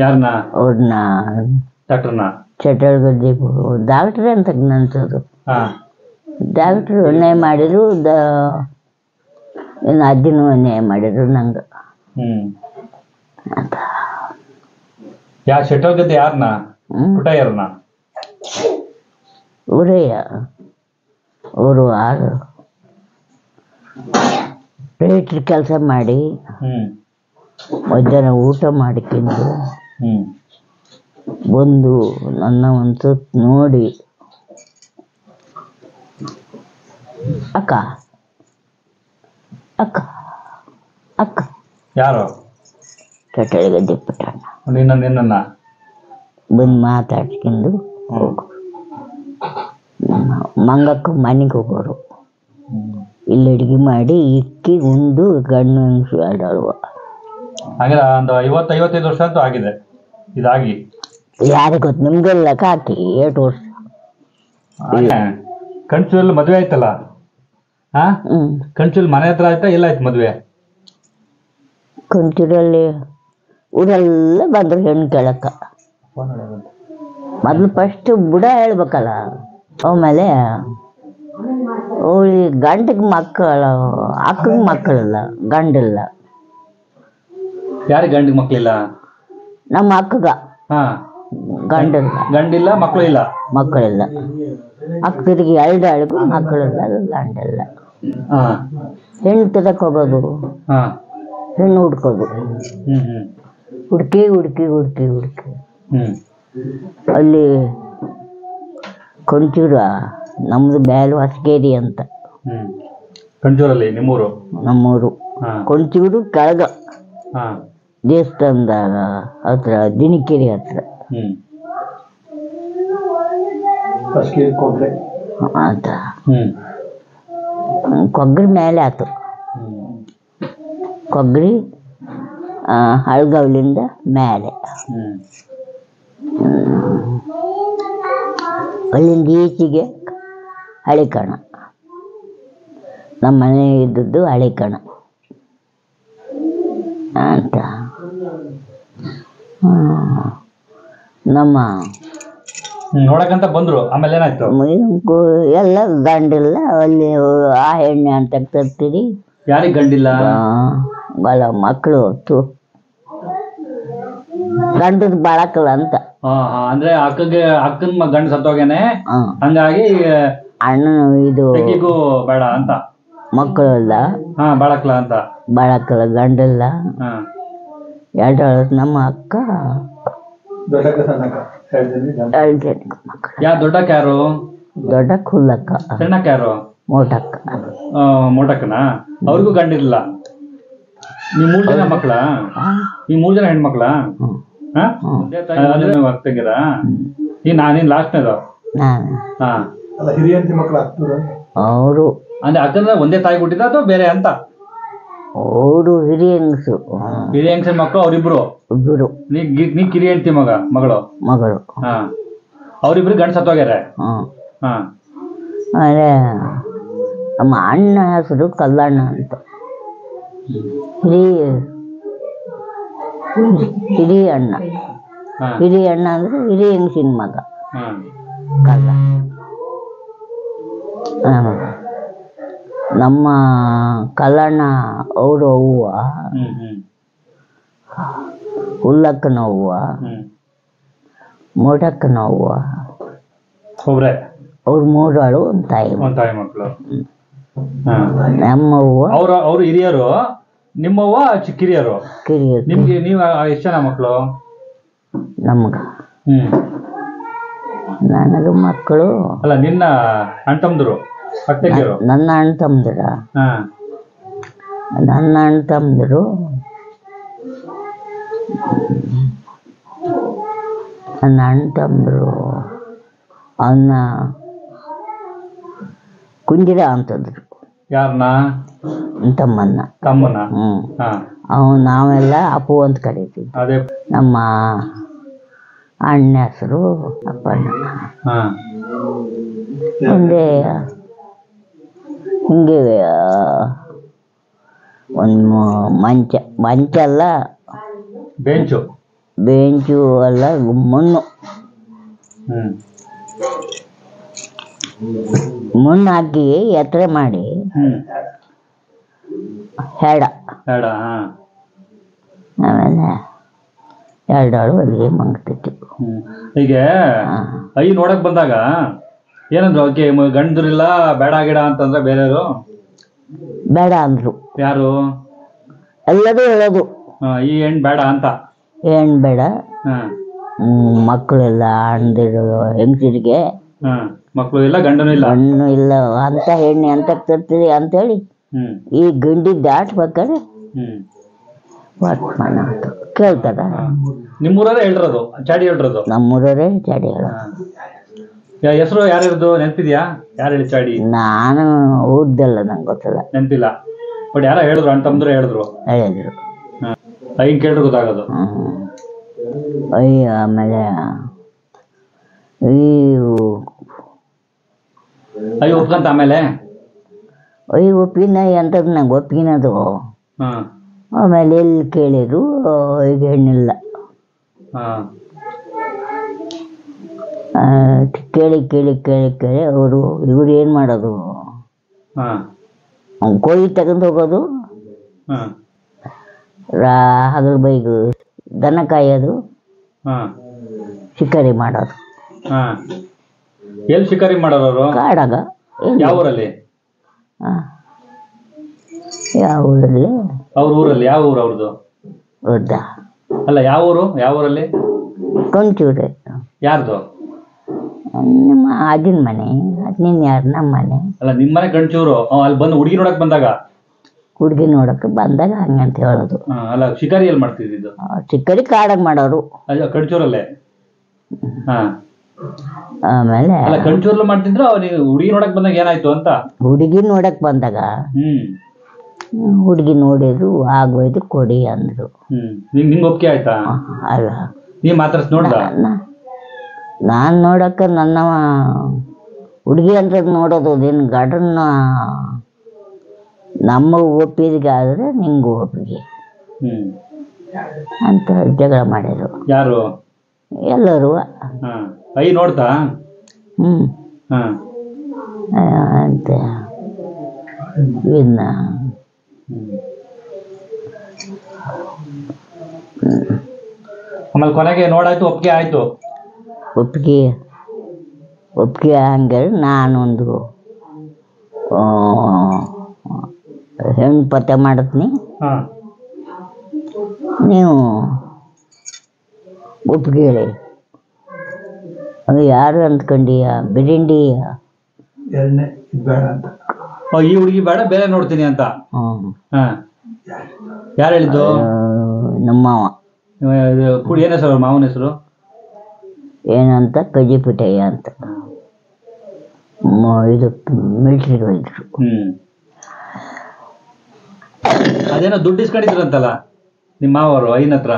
ಯಾರನ್ನ? ಅವ್ರನ್ನ, ಡಾಕ್ಟರ್ನ. ಚಟಳ್ಗದ್ದೆ ಡಾಕ್ಟ್ರೇ ಅಂತ ನೆನ್ಸೋದು. ಡಾಕ್ಟ್ರು ಅನ್ಯಾಯ ಮಾಡಿದ್ರು, ಏನು ಅಜ್ಜಿನೂ ಅನ್ಯಾಯ ಮಾಡಿದ್ರು ನಂಗೆ. ಅಂತ ಯಾರು ಶೆಟ್ಟಲ್ಗದ್ದೆ? ಯಾರನ್ನ? ಪುಟ್ಟಯ್ಯರನ್ನ? ಊರಯ್ಯ. ಅವರು ರೈಟ್ರ್ ಕೆಲಸ ಮಾಡಿ ಮಧ್ಯಾಹ್ನ ಊಟ ಮಾಡಿಕೊಂಡು ಬಂದು ನನ್ನ ಒಂದು ನೋಡಿ, ಅಕ್ಕ ಅಕ್ಕ ಅಕ್ಕ. ಯಾರು? ಚಟಳ್ಗದ್ದೆ ಪುಟ್ಟಣ್ಣ. ನಿನ್ನ ಬಂದು ಮಾತಾಡ್ಕೊಂಡು ಹೋಗು. ಮಂಗಕ್ಕ ಮನೆಗೆ ಹೋಗೋರು. ಇಲ್ಲಿ ಅಡುಗೆ ಮಾಡಿ ಇಕ್ಕಿ ಉಂಡು ಗಂಡು ಆಡಲ್ವ. ಹಾಗೆ ಒಂದು 50-55 ವರ್ಷ ಅಂತೂ ಆಗಿದೆ ಇದಾಗಿ. ಯಾರಿಗೆ ಗೊತ್ತು, ನಿಮ್ಗೆಲ್ಲ ಕಾಕಿ 8 ವರ್ಷ. ಕಣ್ಚೂರಲ್ಲಿ ಮದುವೆ ಆಯ್ತಲ್ಲ? ಕಣ್ಚೂರಲ್ಲಿ ಮನೆ ಹತ್ರ ಆಯ್ತಾ? ಎಲ್ಲಾಯ್ತು ಮದುವೆ? ಕಂಚೂರಲ್ಲಿ ಊರೆಲ್ಲ ಬಂದರು ಹೆಣ್ಣು ಕೇಳಕ್ಕ. ಮೊದಲು ಫಸ್ಟ್ ಬುಡ ಹೇಳ್ಬೇಕಲ್ಲ. ಆಮೇಲೆ ಅವಳಿಗೆ ಗಂಡಿಗೆ ಮಕ್ಕಳು, ಅಕ್ಕಗೆ ಮಕ್ಕಳಿಲ್ಲ, ಗಂಡಿಲ್ಲ. ಯಾರಿಗೆ ಗಂಡಿಗೆ ಮಕ್ಕಳಿಲ್ಲ? ನಮ್ಮ ಅಕ್ಕಗ ಗಂಡಿಲ್ಲ. ಗಂಡಿಲ್ಲ, ಮಕ್ಕಳು ಇಲ್ಲ. ಮಕ್ಕಳಿಲ್ಲ. ಅಕ್ಕರಿಗೆ 2 ಅಳಿಗೂ ಮಕ್ಕಳಿಲ್ಲ, ಗಂಡಿಲ್ಲ. ಹೆಣ್ಣು ತದಕ್ಕೆ ಹೋಗೋದು, ಹೆಣ್ಣು ಹುಡ್ಕೋದು. ಹುಡುಕಿ ಹುಡುಕಿ ಹುಡುಕಿ ಹುಡುಕಿ ಅಲ್ಲಿ ಕೊಂಚೂರ, ನಮ್ಮದು ಬ್ಯಾಲು ಹೊಸಗೇರಿ ಅಂತ. ಕಂಚೂರಲ್ಲಿ ನಿಮ್ಮೂರು? ನಮ್ಮೂರು ಕೊಂಚೂರು ಕೆಳಗ, ದೇವಸ್ಥಾನದ ಹತ್ರ, ದಿನಕೆರೆ ಹತ್ರ ಅಂತ. ಕೊಗ್ರಿ ಮೇಲೆ ಆಯ್ತು. ಕೊಗ್ರಿ ಹಳಗವಲಿಂದ ಮೇಲೆ, ಅಲ್ಲಿಂದ ಈಚೆಗೆ ಹಳಿಕಣ. ನಮ್ಮ ಮನೆ ಇದ್ದದ್ದು ಹಳಿಕಣ ಅಂತ. ನಮ್ಮ ನೋಡಕ್ಕಂತ ಬಂದ್ರು, ಆಮೇಲೆ ಏನಾಯ್ತು? ಎಲ್ಲ ಗಂಡಿಲ್ಲ ಅಲ್ಲಿ ಆ ಎಣ್ಣೆ ಅಂತ ತರ್ತೀರಿ. ಯಾರಿಗೆ ಗಂಡಿಲ್ಲ? ಮಕ್ಕಳು ಗಂಡದ ಬಾಳಕಲ್ಲ ಅಂತ. ಅಂದ್ರೆ ಅಕ್ಕನ ಗಂಡ ಸತ್ತೋಗೇನೆ, ಹಂಗಾಗಿ ಅಣ್ಣ ಇದು ತೆಗಿಗೂ ಬೇಡ ಅಂತ ಮಕ್ಕಳೆಲ್ಲ ಬಾಳಕ್ಲ ಅಂತ. ಬಾಳಕಲ್ಲ ಗಂಡಿಲ್ಲ. ಎರಡು ನಮ್ಮ ಅಕ್ಕ ಎರಡು ಜನ ಮಕ್ಕಳು. ಯಾ ದೊಡ್ಡಕ್ಕ ಯಾರು? ದೊಡ್ಡಕ್ಕ ಹುಲ್ಲಕ್ಕ, ಸಣ್ಣಕ್ಕ ಯಾರು? ಮೋಟಕ್ಕ. ಮೋಟಕ್ಕನ? ಅವ್ರಿಗೂ ಗಂಡಿಲ್ಲ. ನೀವು 3 ಜನ ಮಕ್ಕಳ? ನೀವು 3 ಜನ ಹೆಣ್ಮಕ್ಳ? ತೆಗಿರ? ನೀನ್ ಲಾಸ್ಟ್ನೇದು? ಅವರು ಅಂದ್ರೆ ಅಕ್ಕನ ಒಂದೇ ತಾಯಿ ಹುಟ್ಟಿದ ಅಥವಾ ಬೇರೆ ಅಂತ? ಅವರು ಹಿರಿಯ ಹೆಂಗಸು. ಹಿರಿಯ ಹೆಂಗಸ ಮಕ್ಕಳು ಅವರಿಬ್ರು? ಇಬ್ಬರು. ನೀ ಕಿರಿಯ ಹೆಂಡತಿ ಮಗಳು? ಅವರಿಬ್ರು ಗಂಡ ಸತ್ತೋಗ್ಯಾರ. ಆಮೇಲೆ ನಮ್ಮ ಅಣ್ಣ ಹೆಸರು ಕಲ್ಲಣ್ಣ ಅಂತ. ಹಿರಿಯ ಅಣ್ಣ. ಹಿರಿಯ ಅಣ್ಣ ಅಂದ್ರೆ ಹಿರಿಯ ಹೆಂಗಸಿನ ಮಗ ಕಲ್ಲ. ನಮ್ಮ ಕಲ್ಲಣ್ಣ ಅವರು ಅವ್ವ, ಹುಲ್ಲಕ್ಕನ ಅವ್ವ, ಮೋಟಕ್ಕನ ಅವ್ವ. ಅವ್ರು 3 ಆಳು ಒಂದು ತಾಯಿ ಮಕ್ಕಳು. ನಮ್ಮವ್ವ ಅವರು ಹಿರಿಯರು, ನಿಮ್ಮವ್ವ ಕಿರಿಯರು. ನಿಮ್ಗೆ ನೀವು ಎಷ್ಟು ಜನ ಮಕ್ಕಳು? ನಮ್ಗ ನನಗೆ ಮಕ್ಕಳು ಅಲ್ಲ, ನಿನ್ನ ಅಣ್ಣ ತಮ್ಮದ್ರು ಅತ್ತೆಗಿರು? ನನ್ನ ಅಣ್ಣ ತಮ್ಮದ್ರ ನನ್ನ ಅಣ್ಣ ತಮ್ಮದ್ರು ಅವನ್ನ ಕುಂಜಿರ ಅಂತಂದ್ರು. ಯಾರನ್ನ? ತಮ್ಮನ್ನ. ನಾವೆಲ್ಲ ಅಪ್ಪು ಅಂತ ಕರೀತಿದ್ವಿ. ನಮ್ಮ ಅಣ್ಣ ಹೆಸರು ಅಪ್ಪಣ್ಣ. ಒಂದೇ ಹಿಂಗೆ ಒಂದು ಮಂಚ ಅಲ್ಲ, ಬೆಂಚು ಅಲ್ಲ, ಮಣ್ಣು ಹಾಕಿ ಎತ್ತರ ಮಾಡಿ ಹೆಡ. ಆಮೇಲೆ 2 ಆಳು ಅಲ್ಲಿಗೆ ಮಂಗ್ತಿತ್ತು. ಈಗ ಐ ನೋಡಕ್ ಬಂದಾಗ ಏನಂದ್ರು? ಓಕೆ, ಗಂಡರಿಲ್ಲ, ಬೇಡ ಗಿಡ ಅಂತಂದ್ರೆ ಬೇರೆಯವರು ಬೇಡ ಅಂದ್ರು. ಯಾರು? ಎಲ್ಲರೂ ಹೇಳೋದು ಈ ಹೆಣ್ಣು ಬೇಡ ಅಂತ. ಹೆಣ್ಣು ಬೇಡ, ಮಕ್ಕಳೆಲ್ಲ ಅಣ್ಣದಿರು ಹೆಂಗಸರಿಗೆ ಮಕ್ಕಳು ಇಲ್ಲ, ಗಂಡನೂ ಇಲ್ಲ, ಗಂಡು ಇಲ್ಲ ಅಂತ ಹೆಣ್ಣೆ ಅಂತ ತರ್ತೀರಿ ಅಂತೇಳಿ ಈ ಗಂಡಿ ದಾಟ್ಬೇಕಾದ್ರೆ ವರ್ತಮಾನ ಅಂತ ಕೇಳ್ತಾರ. ನಿಮ್ಮೂರೇ ಹೇಳಿರೋದು, ಚಾಡಿ ಹೇಳಿರೋದು? ನಮ್ಮೂರೇ ಚಾಡಿ ಹೇಳೋದು. ಹೆಸರು ಯಾರ್ದು ನೆನಪಿದ್ಯಾ? ಯಾರು ಹೇಳಿ ಚಾಡಿ? ನಾನು ಓದ್ದಲ್ಲ, ನಂಗೆ ಗೊತ್ತಿಲ್ಲ, ನೆನಪಿಲ್ಲ. ಬಟ್ ಯಾರ ಹೇಳಿದ್ರು? ಅಣ್ಣ ತಮ್ಮದ್ರು ಹೇಳಿದ್ರು? ಹಿಂಗೆ ಕೇಳಿದ್ರೆ ಗೊತ್ತಾಗೋದು. ಆಮೇಲೆ ಒಪ್ಕಂತ ಆಮೇಲೆ ಒಪ್ಪಿನ ಎಂಥದ್ದು ನಂಗೆ ಒಪ್ಪಿನದು. ಆಮೇಲೆ ಎಲ್ಲಿ ಕೇಳಿದ್ರು ಈಗ ಹೆಣ್ಣಿಲ್ಲ. ಕೇಳಿ ಕೇಳಿ ಕೇಳಿ ಕೇಳಿ ಇವ್ರು ಏನು ಮಾಡೋದು, ಕೋಳಿ ತಗೊಂಡು ಹೋಗೋದು, ಹಗಲು ಬೈಗು ದನ ಕಾಯೋದು, ಶಿಕಾರಿ ಮಾಡೋದು. ಎಲ್ಲಿ ಶಿಕಾರಿ ಮಾಡೋರು? ಕಾಡಾಗ. ಯಾವ ಊರಲ್ಲಿ? ಯಾವ ಊರಲ್ಲಿ? ಅವ್ರ ಊರಲ್ಲಿ. ಯಾವ ಊರು ಅವ್ರದ್ದು? ವೃದ್ಧ ಅಲ್ಲ, ಯಾವ ಊರು? ಯಾವ ಊರಲ್ಲಿ? ಕೊಂಚೂರು. ಯಾರ್ದು? ನಿಮ್ಮ ಅಜ್ಜಿನ ಮನೆ. ನಿನ್ನ ಯಾರು? ನಮ್ಮ ಮನೆ. ಅಲ್ಲ, ನಿಮ್ಮ ಮನೆ ಕಂಚೂರು. ಅಲ್ಲಿ ಬಂದು ಹುಡುಗಿ ನೋಡಕ್ ಬಂದಾಗ? ಹುಡುಗಿ ನೋಡಕ್ಕೆ ಬಂದಾಗ ಹಂಗಂತ ಹೇಳೋದು. ಅಲ್ಲ, ಶಿಕಾರಿ ಎಲ್ಲಿ ಮಾಡ್ತಿದ್ದು? ಶಿಕಾರಿ ಕಾಡಾಗ ಮಾಡೋರು. ಕಂಚೂರಲ್ಲೇ? ಆಮೇಲೆ ಅಲ್ಲ, ಕಂಚೂರ್ಲು ಮಾಡ್ತಿದ್ರು. ಹುಡುಗಿ ನೋಡಕ್ ಬಂದಾಗ ಏನಾಯ್ತು ಅಂತ? ಹುಡುಗಿ ನೋಡಕ್ ಬಂದಾಗ ಹುಡುಗಿ ನೋಡಿದ್ರು, ಆಗೋಯ್ತು, ಕೊಡಿ ಅಂದ್ರು. ನಿಂಗೆ ಒಪ್ಪಿಗೆ ಆಯ್ತಾ? ಅಲ್ಲ, ನೀ ಮಾತಾಡ್ಸ್ ನೋಡ್ದ? ನಾನು ನೋಡಕ್ಕೆ ನನ್ನ ಹುಡುಗಿ ಅಂತ ನೋಡೋದು. ನಿನ್ನ ಗಂಡನ್ನ ನಮ್ಮ ಒಪ್ಪಿಗೆ ಆದರೆ ನಿಂಗೂ ಒಪ್ಪಿಗೆ. ಅಂತ ಜಗಳ ಮಾಡಿದ್ರು ಯಾರು? ಎಲ್ಲರೂ. ಐ ನೋಡ್ತಾ? ಹ್ಞೂ ಅಂತ ಇದನ್ನ ಆಮೇಲೆ ಕೊನೆಗೆ ನೋಡಾಯ್ತು, ಒಪ್ಪಿಗೆ ಆಯ್ತು. ಒಪ್ಪಿಗೆ ಹಂಗೆ ನಾನೊಂದು ಹೆಣ್ಣು ಪತ್ತೆ ಮಾಡತ್ನಿ, ನೀವು ಒಪ್ಪಿಗೆ ಹೇಳಿ. ಅದು ಯಾರು ಅಂದ್ಕೊಂಡೀಯ? ಬಿರಿಂಡಿಯ ಎರಡನೇ ಬೇಡ ಅಂತ. ಈ ಹುಡುಗಿ ಬೇಡ, ಬೇರೆ ನೋಡ್ತೀನಿ ಅಂತ. ಯಾರು ಹೇಳಿದ್ದು? ನಮ್ಮ ಮಾವ. ಏನ್ ಹೆಸರು ಮಾವನ ಹೆಸರು? ಏನಂತ ಕಜಿಪುಟಯ್ಯ ಅಂತ. ಇದು ಮಿಲ್ಟ್ರಿಗೆ ಹೋಯ್ದ್ರು. ಅದೇನೋ ದುಡ್ಡು ಇಸ್ಕೊಂಡಿದ್ರಂತಲ್ಲ ನಿಮ್ಮ ಮಾವರು ಐನ ಹತ್ರ.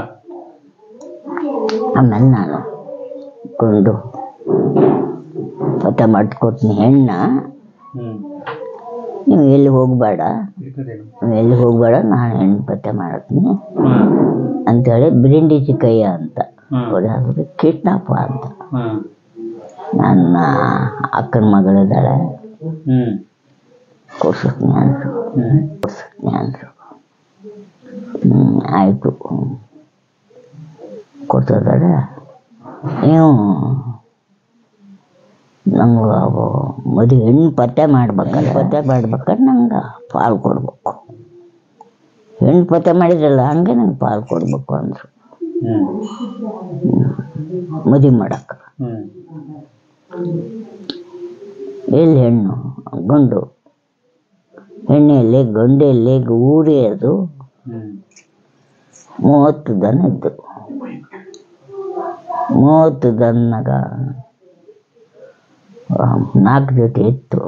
ಆಮೇಲೆ ನಾನು ಕೊಂಡು ಪತ್ತೆ ಮಾಡಿಕೊಡ್ತೀನಿ ಹೆಣ್ಣ, ನೀವು ಎಲ್ಲಿ ಹೋಗಬೇಡ, ನಾನು ಹೆಣ್ಣು ಪತ್ತೆ ಮಾಡತ್ತೀನಿ ಅಂತೇಳಿ ಬಿರಿಂಡಿ ಚಿಕ್ಕಯ್ಯ ಅಂತ ಅವ್ರು ಕಿಟ್ನಾಪ ಅಂತ. ನನ್ನ ಅಕ್ಕನ ಮಗಳಿದ್ದಾಳೆ, ಕೊಡ್ಸತ್ನಿ ಅಂದರು. ಆಯಿತು ಕೊಡ್ತಿದ್ದಾರೆ. ನೀವು ನಂಗೆ ಮದುವೆ ಹೆಣ್ಣು ಪತ್ತೆ ಮಾಡ್ಬೇಕಾದ್ರೆ ನಂಗೆ ಪಾಲು ಕೊಡ್ಬೇಕು. ಹೆಣ್ಣು ಪತ್ತೆ ಮಾಡಿದ್ರಲ್ಲ ಹಂಗೆ ನಂಗೆ ಪಾಲು ಕೊಡ್ಬೇಕು ಅಂದರು. ಮದುವೆ ಮಾಡಕ್ಕೆ ಎಲ್ಲಿ ಹೆಣ್ಣು ಗಂಡು, ಹೆಣ್ಣೆಲ್ಲಿ ಗಂಡೆಲ್ಲಿ ಊರೇ ಅದು. 30 ದನ ಇದ್ದು, 30 ದನಗ 4 ಜೊತೆ ಇತ್ತು,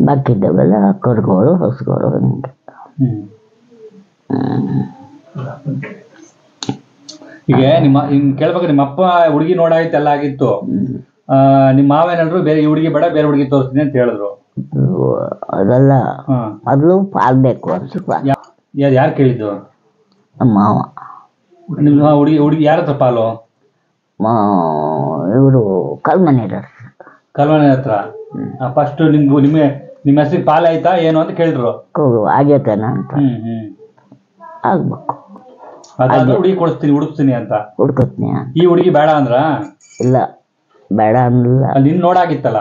ಬಾಕಿದ್ದವೆಲ್ಲ ಕರುಗಳು ಹಸುಗಳು ಹಿಂಗೆ. ಈಗ ಹಿಂಗ್ ಕೇಳ್ಬೇಕು, ನಿಮ್ಮ ಅಪ್ಪ ಹುಡುಗಿ ನೋಡಾಯ್ತು ಎಲ್ಲ ಆಗಿತ್ತು, ನಿಮ್ಮ ಮಾವೇನಂದ್ರು ಬೇರೆ ಈ ಹುಡುಗಿ ಬೇಡ ಬೇರೆ ಹುಡುಗಿ ತೋರಿಸ್ತೀನಿ ಅಂತ ಹೇಳಿದ್ರು. ಅದೆಲ್ಲ ಮೊದಲು ಪಾಲ್ ಬೇಕು ಅನ್ಸುತ್ತ. ಯಾರು ಕೇಳಿದ್ದು? ನಮ್ಮ ಮಾವ. ನಿಮ್ಮ ಹುಡುಗಿ ಯಾರ ಹತ್ರ ಪಾಲು? ಇವರು ಕಲ್ಮನೆ ಹತ್ರ. ಫಸ್ಟ್ ನಿಮ್ಮ ಹೆಸರಿಗೆ ಪಾಲು ಆಯ್ತಾ ಏನು ಅಂತ ಕೇಳಿದ್ರು. ಆಗೇತನ ಅಂತ. ಆಗ್ಬೇಕು. ಹುಡುಗಿ ಹುಡುಕ್ತೀನಿ ಅಂತ ಹುಡ್ಕತ್ನಿ. ಈ ಹುಡುಗಿ ಬೇಡ ಅಂದ್ರ? ಇಲ್ಲ ಬೇಡ ಅನ್ನಲ್ಲ. ನಿನ್ ನೋಡಾಗಿತ್ತಲ್ಲ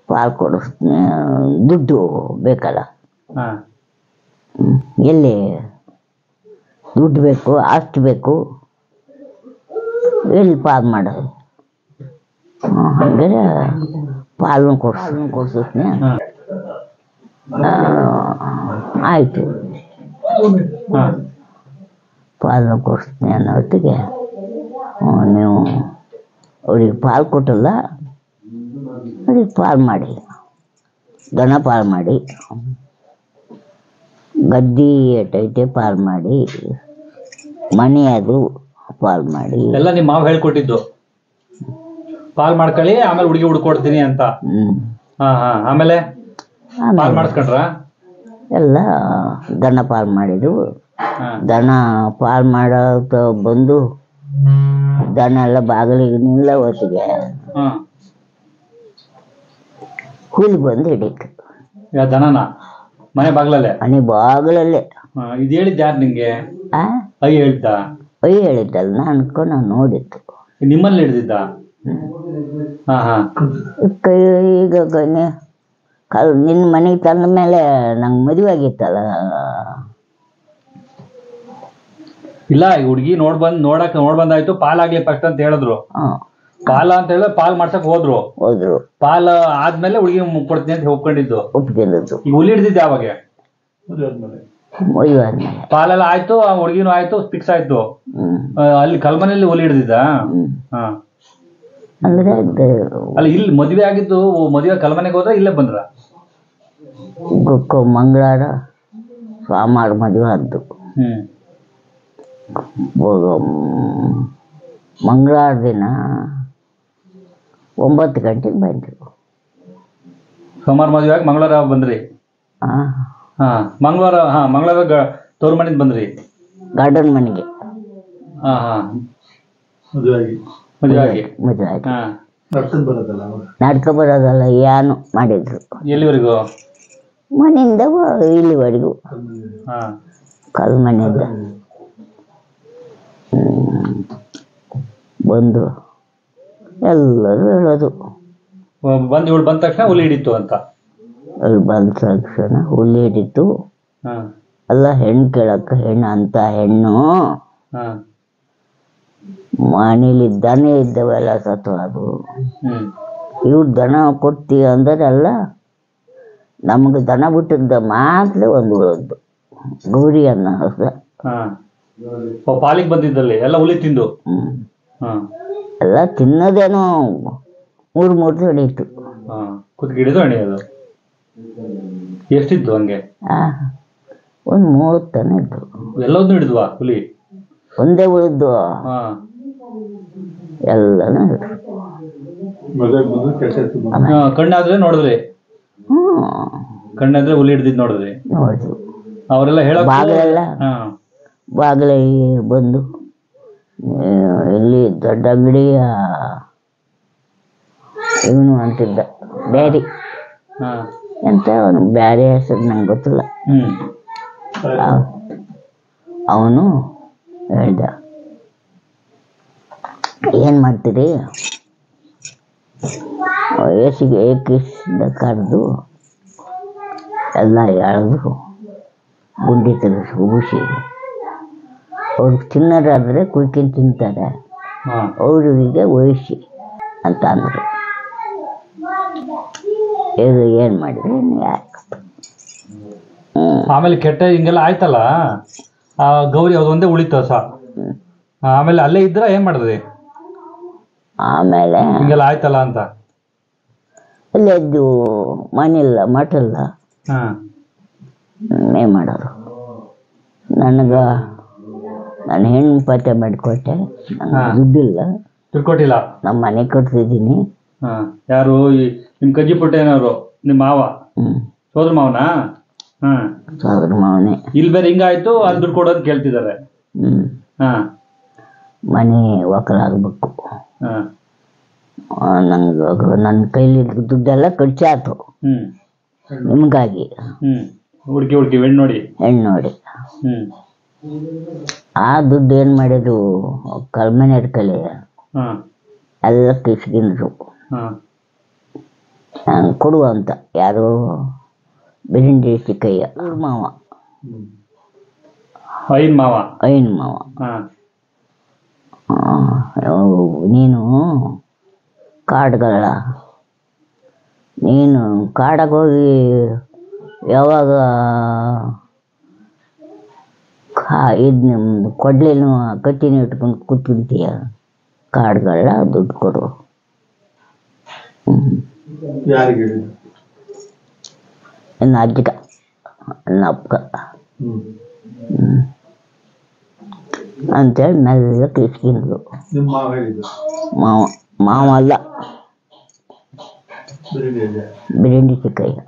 ಪಾಲ್ ಕೊಡಿಸ್ತೀನಿ, ದುಡ್ಡು ಬೇಕಲ್ಲ. ಎಲ್ಲಿ ದುಡ್ಡು ಬೇಕು, ಆಸ್ತಿ ಬೇಕು, ಎಲ್ಲಿ ಪಾಲ್ ಮಾಡೋದು? ಹಂಗಾರೆ ಪಾಲನ್ನು ಕೊಡಿಸ್ತೀನಿ. ಆಯಿತು, ಪಾಲನ್ನು ಕೊಡಿಸ್ತೀನಿ ಅನ್ನೋ ಹೊತ್ತಿಗೆ ನೀವು ಅವ್ರಿಗೆ ಪಾಲು ಕೊಟ್ಟಲ್ಲ, ಅವ್ರಿಗೆ ಪಾಲು ಮಾಡಿ, ದನ ಪಾಲು ಮಾಡಿ, ಗದ್ದಿ ಎಟ್ಟೈತೆ ಪಾಲು ಮಾಡಿ, ಮನೆ ಅದು ಪಾಲು ಮಾಡಿ. ಎಲ್ಲ ನಿಮ್ಮ ಮಾವ ಹೇಳ್ಕೊಟ್ಟಿದ್ದು ಪಾಲ್ ಮಾಡ್ಕೊಳ್ಳಿ, ಆಮೇಲೆ ಹುಡುಗಿ ಹುಡ್ಕೊಡ್ತೀನಿ ಅಂತ. ಆಮೇಲೆ ಪಾಲ್ ಮಾಡಿಸ್ಕೊಂಡ್ರ? ಎಲ್ಲ ದನ ಪಾಲ್ ಮಾಡಿದ್ರು. ದನ ಪಾಲ್ ಮಾಡೋ ಬಂದು ದನ ಎಲ್ಲ ಬಾಗಿಲಿಗೆ ನಿಲ್ಲ ಹೊತ್ತಿಗೆ ಹುಲಿ ಬಂದು ಹಿಡಿತು. ದನನ ಮನೆ ಬಾಗ್ಲಲ್ಲೇ? ಮನೆ ಬಾಗಿಲಲ್ಲೇ. ಇದು ಹೇಳಿದ್ದ ಯಾರು ನಿಂಗೆ? ಹೇಳಿದ್ದಲ್ಲ, ನಾನು ನೋಡಿದ್ದು. ನಿಮ್ಮಲ್ಲಿ ಹಿಡ್ದಿದ್ದ? ಈಗ ನಿನ್ನ ಮನೆಗೆ ತಂದ ಮೇಲೆ ನಂಗೆ ಮದುವೆ ಆಗಿತ್ತಲ್ಲ. ಇಲ್ಲ, ಈ ಹುಡುಗಿ ನೋಡ್ ಬಂದಾಯ್ತು, ಪಾಲಾಗ್ಲಿ ಫಸ್ಟ್ ಅಂತ ಹೇಳಿದ್ರು. ಪಾಲ ಅಂತ ಹೇಳಿದ್ರೆ ಪಾಲ್ ಮಾಡ್ಸಕ್ ಹೋದ್ರು. ಪಾಲ್ ಆದ್ಮೇಲೆ ಹುಡುಗಿ ಕೊಡ್ತೀನಿ ಅಂತ ಒಪ್ಕೊಂಡಿದ್ದು. ಈಗ ಹುಲಿ ಹಿಡ್ದಿದ್ದೆ ಯಾವಾಗ? ಪಾಲೆಲ್ಲ ಆಯ್ತು, ಹುಡುಗಿನೂ ಆಯ್ತು, ಫಿಕ್ಸ್ ಆಯ್ತು. ಅಲ್ಲಿ ಕಲ್ಮನೆಯಲ್ಲಿ ಹುಲಿ ಹಿಡ್ದಿದ್ದ? ಅಲ್ಲ, ಇಲ್ಲಿ ಮದ್ವೆ ಆಗಿದ್ದು, ಮದುವೆ ಕಲ್ಮನೆಗೆ ಹೋದ್ರ ಇಲ್ಲೇ ಬಂದ್ರ? ಮಂಗಳವಾರ ಸೋಮವಾರ ಮದುವೆ ಆದ್ದು. ಮಂಗಳವಾರ ದಿನ 9 ಗಂಟೆಗೆ ಬಂದ್ರು. ಸೋಮವಾರ ಮದುವೆ ಆಗಿ ಮಂಗಳವಾರ ಬಂದ್ರಿ? ಮಂಗಳವಾರ ತವ್ರ ಮನೆಗೆ ಬಂದ್ರಿ? ಗಾರ್ಡನ್ ಮನೆಗೆ ಹಾ ಹಾ ಮದುವೆ ಆಗಿ ಮದುವೆ ಆಗಿ. ಮದುವೆ ಆಗಿ ಹಾ ನಡ್ಕೊಂಡು ಬರೋದಲ್ಲ ಅವಾಗ. ನಡ್ಕೊ ಬರೋದಲ್ಲ ಏನು ಮಾಡಿದ್ರು. ಎಲ್ಲಿವರೆಗೂ? ಮನೆಯಿಂದ ಇಲ್ಲಿವರೆಗೂ ಹಾ ಕಲ್ ಮನೆಯಿಂದ ಬಂದು ಎಲ್ಲರೂ ಹೇಳೋದು ಬಂದು ಇವಳು ಬಂದ ತಕ್ಷಣ ಹುಲಿ ಹಿಡಿತು ಅಂತ. ಅಲ್ಲಿ ಬಂದ ತಕ್ಷಣ ಹುಲಿ ಹಿಡಿತು. ಹಾ ಅಲ್ಲ ಹೆಣ್ಣು ಕೇಳಕ್ಕೆ ಹೆಣ್ಣು ಅಂತ ಹೆಣ್ಣು ಹಾ ಮನೇಲಿ ದನ ಇದ್ದವೆಲ್ಲ ಸತ್ತು ಅದು. ಹ್ಮ್ ಇವ್ರು ದನ ಕೊಡ್ತೀವಿ ಅಂದ್ರೆ ಅಲ್ಲ, ನಮಗೆ ದನ ಬಿಟ್ಟಿದ್ದ ಮಾತ್ರ ಒಂದು ಉಳಿದ್ದು ಗೌರಿ ಅನ್ನೋ ಹೊಸ. ಹಾ ಪಾಲಿಗೆ ಬಂದಿದ್ದಲ್ಲಿ ಎಲ್ಲ ಹುಲಿ ತಿಂದು. ಹಾ ಎಲ್ಲ ತಿನ್ನೋದೇನೋ ಮೂರು ಹಿಡೀತು. ಹಾ ಕುತ್ತಿಗೆ ಹಿಡಿದು ಎಣಿಯೋದು. ಎಷ್ಟಿತ್ತು ಹಂಗೆ? ಒಂದು 30 ತನ ಇದ್ದು. ಎಲ್ಲದನ್ನೂ ಹಿಡಿದ್ವಾ ಹುಲಿ? ಒಂದೇ ಉಳಿದ್ದು ಹಾ ಎಲ್ಲನೂ ಮದುವೆಗೆ ಬಂದು ಕೆಲಸ ಇತ್ತು. ಕಣ್ಣಾದ್ರೆ ನೋಡಿದ್ರಿ? ಹ್ಞೂ ಕಣ್ಣಾದ್ರೆ ಹುಲಿ ಹಿಡಿದಿದ್ದು ನೋಡಿದ್ರಿ? ನೋಡಿದ್ವು. ಅವರೆಲ್ಲ ಹೇಳೋದು ಬಾಗಿಲೆಲ್ಲ ಹಾ ಬಾಗಿಲಿಗೆ ಬಂದು ಇಲ್ಲಿ ದೊಡ್ಡ ಅಂಗಡಿಯ ಇವನು ಅಂತಿದ್ದ ಬ್ಯಾರಿ ಹಾ ಎಂತ ಅವನು ಬ್ಯಾರೆ ಹೆಸರು ನಂಗೆ ಗೊತ್ತಿಲ್ಲ. ಹ್ಮ್ ಅವನು ಹೇಳ್ದ, ಏನು ಮಾಡ್ತೀರಿ? ಏಕಿಸಿಂದ ಕರೆದು ಎಲ್ಲ ಎಳೆದು ಗುಂಡಿ ತೆಗೆಸಿ ಉಗಿಸಿ, ಅವ್ರಿಗೆ ತಿನ್ನೋದಾದರೆ ಕುಯ್ಕೊಂಡು ತಿಂತಾರೆ, ಹಾ ಅವ್ರಿಗೆ ವಹಿಸಿ ಅಂತ ಅಂದರು. ಇದು ಏನು ಮಾಡಿದ್ರಿ ಯಾಕೆ? ಆಮೇಲೆ ಕೆಟ್ಟ ಹಿಂಗೆಲ್ಲ ಆಯ್ತಲ್ಲ, ಆ ಗೌರಿ ಅದೊಂದೇ ಉಳಿತು ಹೊಸ. ಆಮೇಲೆ ಅಲ್ಲೇ ಇದ್ರ ಏನ್ ಮಾಡಿದ್ರಿ? ಆಮೇಲೆ ಹಿಂಗೆಲ್ಲ ಆಯ್ತಲ್ಲ ಅಂತ ಅಲ್ಲೆದ್ದು ಮನೆಯಿಲ್ಲ ಮಠಲ್ಲ, ಹಾ ಏನು ಮಾಡೋದು? ನನಗೆ ನಾನು ಹೆಣ್ಣು ಪತ್ತೆ ಮಾಡಿಕೊಟ್ಟೆ, ನನಗೆ ದುಡ್ಡಿಲ್ಲ, ತಿಳ್ಕೊಟ್ಟಿಲ್ಲ. ನಮ್ಮ ಮನೆ ಕಟ್ತಿದ್ದೀನಿ. ಹಾ ಯಾರು ನಿಮ್ ಕಜ್ಜಿ ಪುಟ್ಟೇನವರು? ನಿಮ್ಮ ಮಾವ? ಸೋದ್ರ ಮಾವನಾ? ಹಾ ಸೋದರ ಮಾವನೇ. ಇಲ್ಲಿ ಬೇರೆ ಹಿಂಗಾಯ್ತು, ಅಲ್ಲಿ ದುಡ್ಡು ಕೊಡೋದು ಕೇಳ್ತಿದ್ದಾರೆ. ಹಾ ಮನೆ ಒಕ್ಕಲಾಗಬೇಕು. ಹಾ ನಂಗೆ ನನ್ನ ಕೈಲಿ ದುಡ್ಡೆಲ್ಲ ಖರ್ಚಾಯ್ತು ಹ್ಮ್ ನಿಮಗಾಗಿ. ಹುಡುಕಿ ಹೆಣ್ಣು ನೋಡಿ. ಹೆಣ್ಣು ನೋಡಿ ಹ್ಮ್ ಆ ದುಡ್ಡು ಏನು ಮಾಡಿದ್ರು ಕಲ್ಮನೆ ಕಲೆ ಹಾ ಎಲ್ಲ ಕಿಸ್ಕಿಂದ್ರು. ಹಾ ಕೊಡುವ ಅಂತ ಯಾರು ಬಿರಿಂಡಿ ಸಿಕ್ಕಯ್ಯ ಅವ್ರ ಮಾವ, ಐನ್ ಮಾವ. ಐನ್ ಮಾವ. ಹಾ ನೀನು ಕಾಡುಗಳ ನೀನು ಕಾಡಾಗ ಹೋಗಿ ಯಾವಾಗ ಇದು ನಿಮ್ಮದು ಕೊಡ್ಲೇನು ಕಟ್ಟಿನ ಇಟ್ಕೊಂಡು ಕೂತ್ಬಿಡ್ತೀಯ, ಕಾಡುಗಳ ದುಡ್ಡು ಕೊಡು. ಯಾರಿಗೆ? ನನ್ನ ಅಜ್ಜಗ ನನ್ನ ಅಪ್ಪಗ ಅಂತೇಳಿ ಮೆಲ್ಲ ಕಿಸ್ಕಿಂದ್ರು. ನಿಮ್ಮ ಮಾವ ಹೇಳಿದ್ದು? ಮಾವ ಅಲ್ಲ, ಬಿರಿಂಡಿ ಸಿಕ್ಕಯ್ಯ.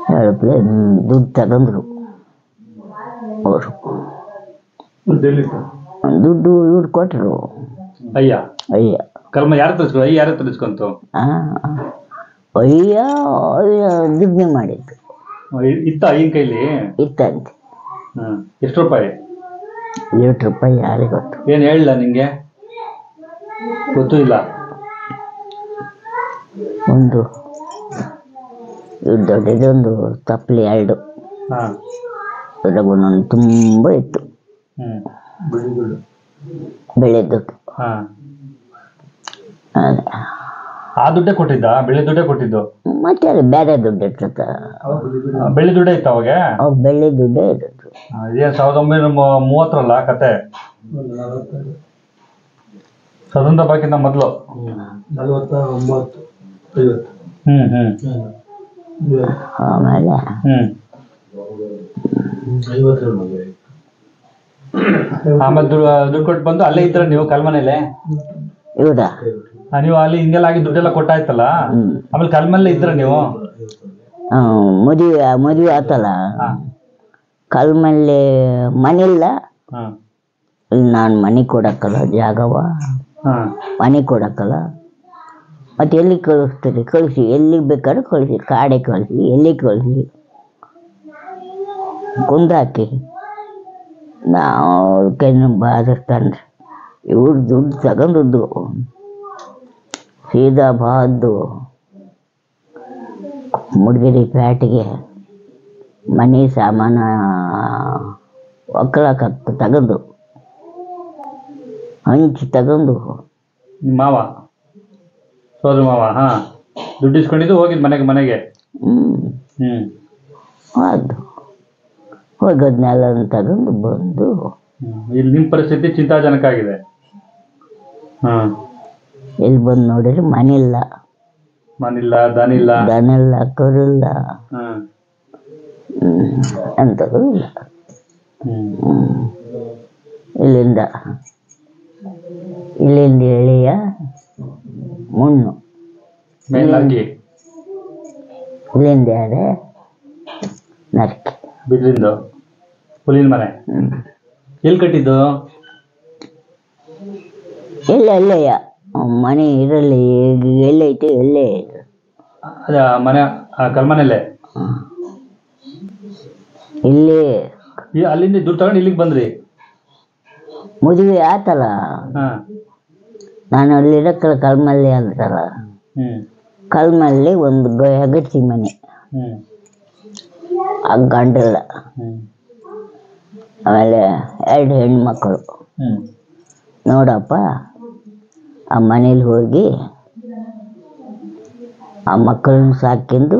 ಹೇಳಪ್ಲೆ ದುಡ್ಡು ತಗೊಂಡ್ರು ಅವರು. ದುಡ್ಡು ಇವ್ರು ಕೊಟ್ಟರು. ಅಯ್ಯ ಅಯ್ಯ ಕರ್ಮ ಯಾರ ತರಿಸ್ಕೊ? ಅಯ್ಯ ಯಾರ ತರಿಸ್ಕೊಂತು? ಅಯ್ಯ ದುಡ್ಡು ಮಾಡಿದ್ದು ಇತ್ತ ಅಯ್ಯನ ಕೈಲಿ? ಇತ್ತಂತೆ. ಎಷ್ಟು ರೂಪಾಯಿ? ₹8 ಯಾರಿಗೆ ಗೊತ್ತು? ಏನು ಹೇಳಿಲ್ಲ ನಿಂಗೆ? ಗೊತ್ತೂ ಇಲ್ಲ. ಒಂದು ದೊಡ್ಡದೊಂದು ತಪ್ಪಲಿ 2 ಒಂದೊಂದು ತುಂಬ ಇತ್ತು ಬೆಳೆ ದುಡ್ಡು. ಆ ದುಡ್ಡೇ ಕೊಟ್ಟಿದ್ದ? ಬೆಳೆ ದುಡ್ಡೇ ಕೊಟ್ಟಿದ್ದು? ಮತ್ತೆ ಅದು ಬೇರೆ ದುಡ್ಡು ಇರ್ತದ. ಬೆಳ್ಳಿ ದುಡ್ಡೇ ಇತ್ತು ಅವಾಗ? ಅವಾಗ ಬೆಳ್ಳಿ ದುಡ್ಡೇ ಇರೋದು. ಇದೇನು 1930 ಕತೆ? ಸ್ವತಂತ್ರ ಬಾಕಿಂತ ಮೊದಲು? 49, 50. ಆಮೇಲೆ 52. ಆಮೇಲೆ ದುಡ್ಡು ಕೊಟ್ಟು ಬಂದು ಅಲ್ಲೇ ಇದ್ರ ನೀವು ಕಲ್ಮನೇಲೆ? ಇವ್ರ ನೀವು ಅಲ್ಲಿ ಹಿಂಗೆಲ್ಲ ಆಗಿ ದುಡ್ಡೆಲ್ಲ ಕೊಟ್ಟಾಯ್ತಲ್ಲ, ಆಮೇಲೆ ಕಲ್ಮಲ್ಲೇ ಇದ್ರ ನೀವು? ಮದುವೆ ಆತಲ್ಲ, ಹಾ ಕಲ್ಮಲ್ಲಿ ಮನಿಲ್ಲ. ಹಾ ಇಲ್ಲಿ ನಾನು ಮನೆ ಕೊಡಕ್ಕಲ್ಲ, ಜಾಗವ ಹಾ ಮನೆ ಕೊಡಕ್ಕಲ್ಲ. ಮತ್ತು ಎಲ್ಲಿ ಕಳಿಸ್ತೀರಿ? ಕಳಿಸಿ, ಎಲ್ಲಿಗೆ ಬೇಕಾದ್ರೂ ಕಳಿಸಿ, ಕಾಡೆ ಕಳಿಸಿ, ಎಲ್ಲಿ ಕಳಿಸಿ, ಕುಂದಾಕಿ ನಾವು ಕೆನ್ನ ಬಾದಿರ್ತಾನೆ. ಇವ್ರು ದುಡ್ಡು ತಗೊಂಡದ್ದು ಸೀದಾ ಬಾದ್ದು ಮುಡ್ಗಿರಿ ಪ್ಯಾಟಿಗೆ ಮನೆ ಸಾಮಾನ ಒಕ್ಕಳಕ್ಕೆ ತಗೊಂಡು ಹಂಚಿ ತಗೊಂಡು. ನಿಮ್ಮ ಮಾವ, ಸೋದರ ಮಾವ, ಹಾ ದುಡ್ಡು ಇಸ್ಕೊಂಡಿದ್ದು ಹೋಗಿದ್ದು ಮನೆಗೆ. ಅದು ಹೋಗೋದ್ನೆಲ್ಲ ತಗೊಂಡು ಬಂದು. ಇಲ್ಲಿ ನಿಮ್ಮ ಪರಿಸ್ಥಿತಿ ಚಿಂತಾಜನಕ ಆಗಿದೆ. ಇಲ್ಲಿ ಬಂದು ನೋಡಿದ್ರೆ ಮನಿಲ್ಲ, ದನಿಲ್ಲ, ಕರಿಲ್ಲ, ಎಂಥದ್ದು ಇಲ್ಲ. ಇಲ್ಲಿಂದ ಎಳೆಯ ಮುಣ್ಣು, ಇಲ್ಲಿಂದ ಎಡೆ ನರಕಿ. ಬಿದ್ರಿಂದ ಹುಲಿನ ಮನೆ ಎಲ್ಲಿ ಕಟ್ಟಿದ್ದು? ಎಲ್ಲೆಯ ಮನೆ ಇರಲಿ, ಎಲ್ಲೈತೆ ಎಲ್ಲೇ ಅದ ಮನೆ ಕಲ್ಮನೆಯಲ್ಲೇ. ಇಲ್ಲಿ ಅಲ್ಲಿಂದ ದುಡ್ಡು ತಗೊಂಡು ಇಲ್ಲಿಗೆ ಬಂದ್ರಿ? ಮದುವೆ ಆತಲ್ಲ, ನಾನು ಅಲ್ಲಿರಕ್ಕಲ್ಲ, ಕಲ್ಮಲ್ಲಿ ಅಂತಲ್ಲ, ಕಲ್ಮಲ್ಲಿ ಒಂದು ಅಗತ್ಯ ಮನೆ, ಆ ಗಂಡಲ್ಲ. ಆಮೇಲೆ 2 ಹೆಣ್ಮಕ್ಳು. ನೋಡಪ್ಪ, ಆ ಮನೇಲಿ ಹೋಗಿ ಆ ಮಕ್ಕಳನ್ನ ಸಾಕಿಂದು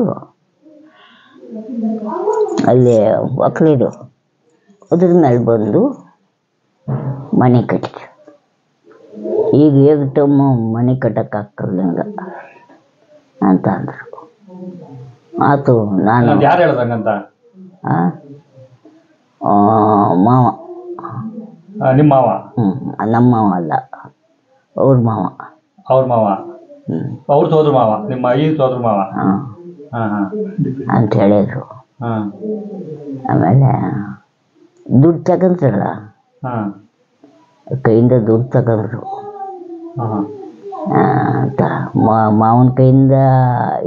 ಅಲ್ಲಿ ಒಕ್ಕಲಿರು ಅದ್ರ ಮೇಲೆ ಬಂದು ಮನೆ ಕಟ್ಟಿ. ಈಗ ಹೇಗಿಟ್ಟಮ್ಮ ಮನೆ ಕಟ್ಟಕ್ಕಾಗಲ್ಲ ಅಂತ ಅಂದರು. ಆತು, ನಾನು ಯಾರು ಹೇಳ್ದಂಗಂತ? ಮಾವ, ನಿಮ್ಮ ಮಾವ? ನಮ್ಮ ಮಾವ ಅಲ್ಲ, ಅವ್ರ ಮಾವ. ಅವ್ರ ಸೋದ್ರ ಮಾವ, ನಿಮ್ಮ ಈ ಸೋದ್ರ ಮಾವ ಅಂತ ಹೇಳಿದ್ರು. ಆಮೇಲೆ ದುಡ್ಡು ತಗೊಂಡ್ರಲ್ಲ, ಕೈಯಿಂದ ದುಡ್ಡು ತಗೊಂಡ್ರು ಅಂತ ಮಾವನ ಕೈಯಿಂದ,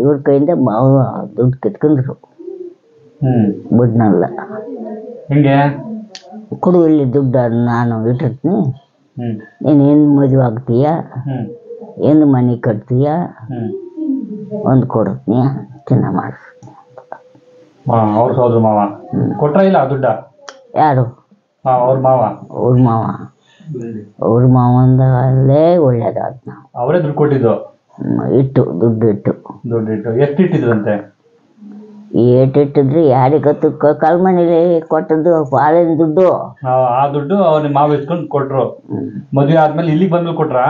ಇವ್ರ ಕೈಯಿಂದ ಮಾವ ದುಡ್ಡು ಕಿತ್ಕೊಂಡ್ರು. ಬಿಡ್ನಲ್ಲ, ಹಿಂಗೆ ಕೊಡು ಇಲ್ಲಿ ದುಡ್ಡು, ನಾನು ಇಟ್ಟಿರ್ತೀನಿ, ನೀನು ಏನು ಮದುವೆ ಆಗ್ತೀಯ, ಏನು ಮನೆ ಕಟ್ತೀಯ, ಒಂದು ಕೊಡ್ತೀನಿ, ಚೆನ್ನಾಗಿ ಮಾಡಿಸ್ತೀನಿ. ಅವ್ರ ಸೋದ್ರ ಮಾವ ಕೊಟ್ರ ಇಲ್ಲ ದುಡ್ಡ? ಯಾರು? ಅವ್ರ ಮಾವ. ಅವ್ರ ಮಾವಂದಲ್ಲೇ ಒಳ್ಳೇದಾದ. ನಾವು ಅವರೇ ದುಡ್ಡು ಕೊಟ್ಟಿದ್ದು? ದುಡ್ಡು ಇಟ್ಟು. ಎಷ್ಟು ಇಟ್ಟಿದ್ರಂತೆ? ಏಟಿಟ್ಟಿದ್ರಿ ಯಾರಿಗೆ ಗೊತ್ತು. ಕಲ್ಮನೇಲಿ ಕೊಟ್ಟದ್ದು ಪಾಲಿನ ದುಡ್ಡು. ಆ ದುಡ್ಡು ಅವ್ರ ನಿಮ್ಮ ಮಾವ ಇಸ್ಕೊಂಡು ಕೊಟ್ರು. ಮದುವೆ ಆದ್ಮೇಲೆ ಇಲ್ಲಿಗೆ ಬಂದು ಕೊಟ್ರಾ?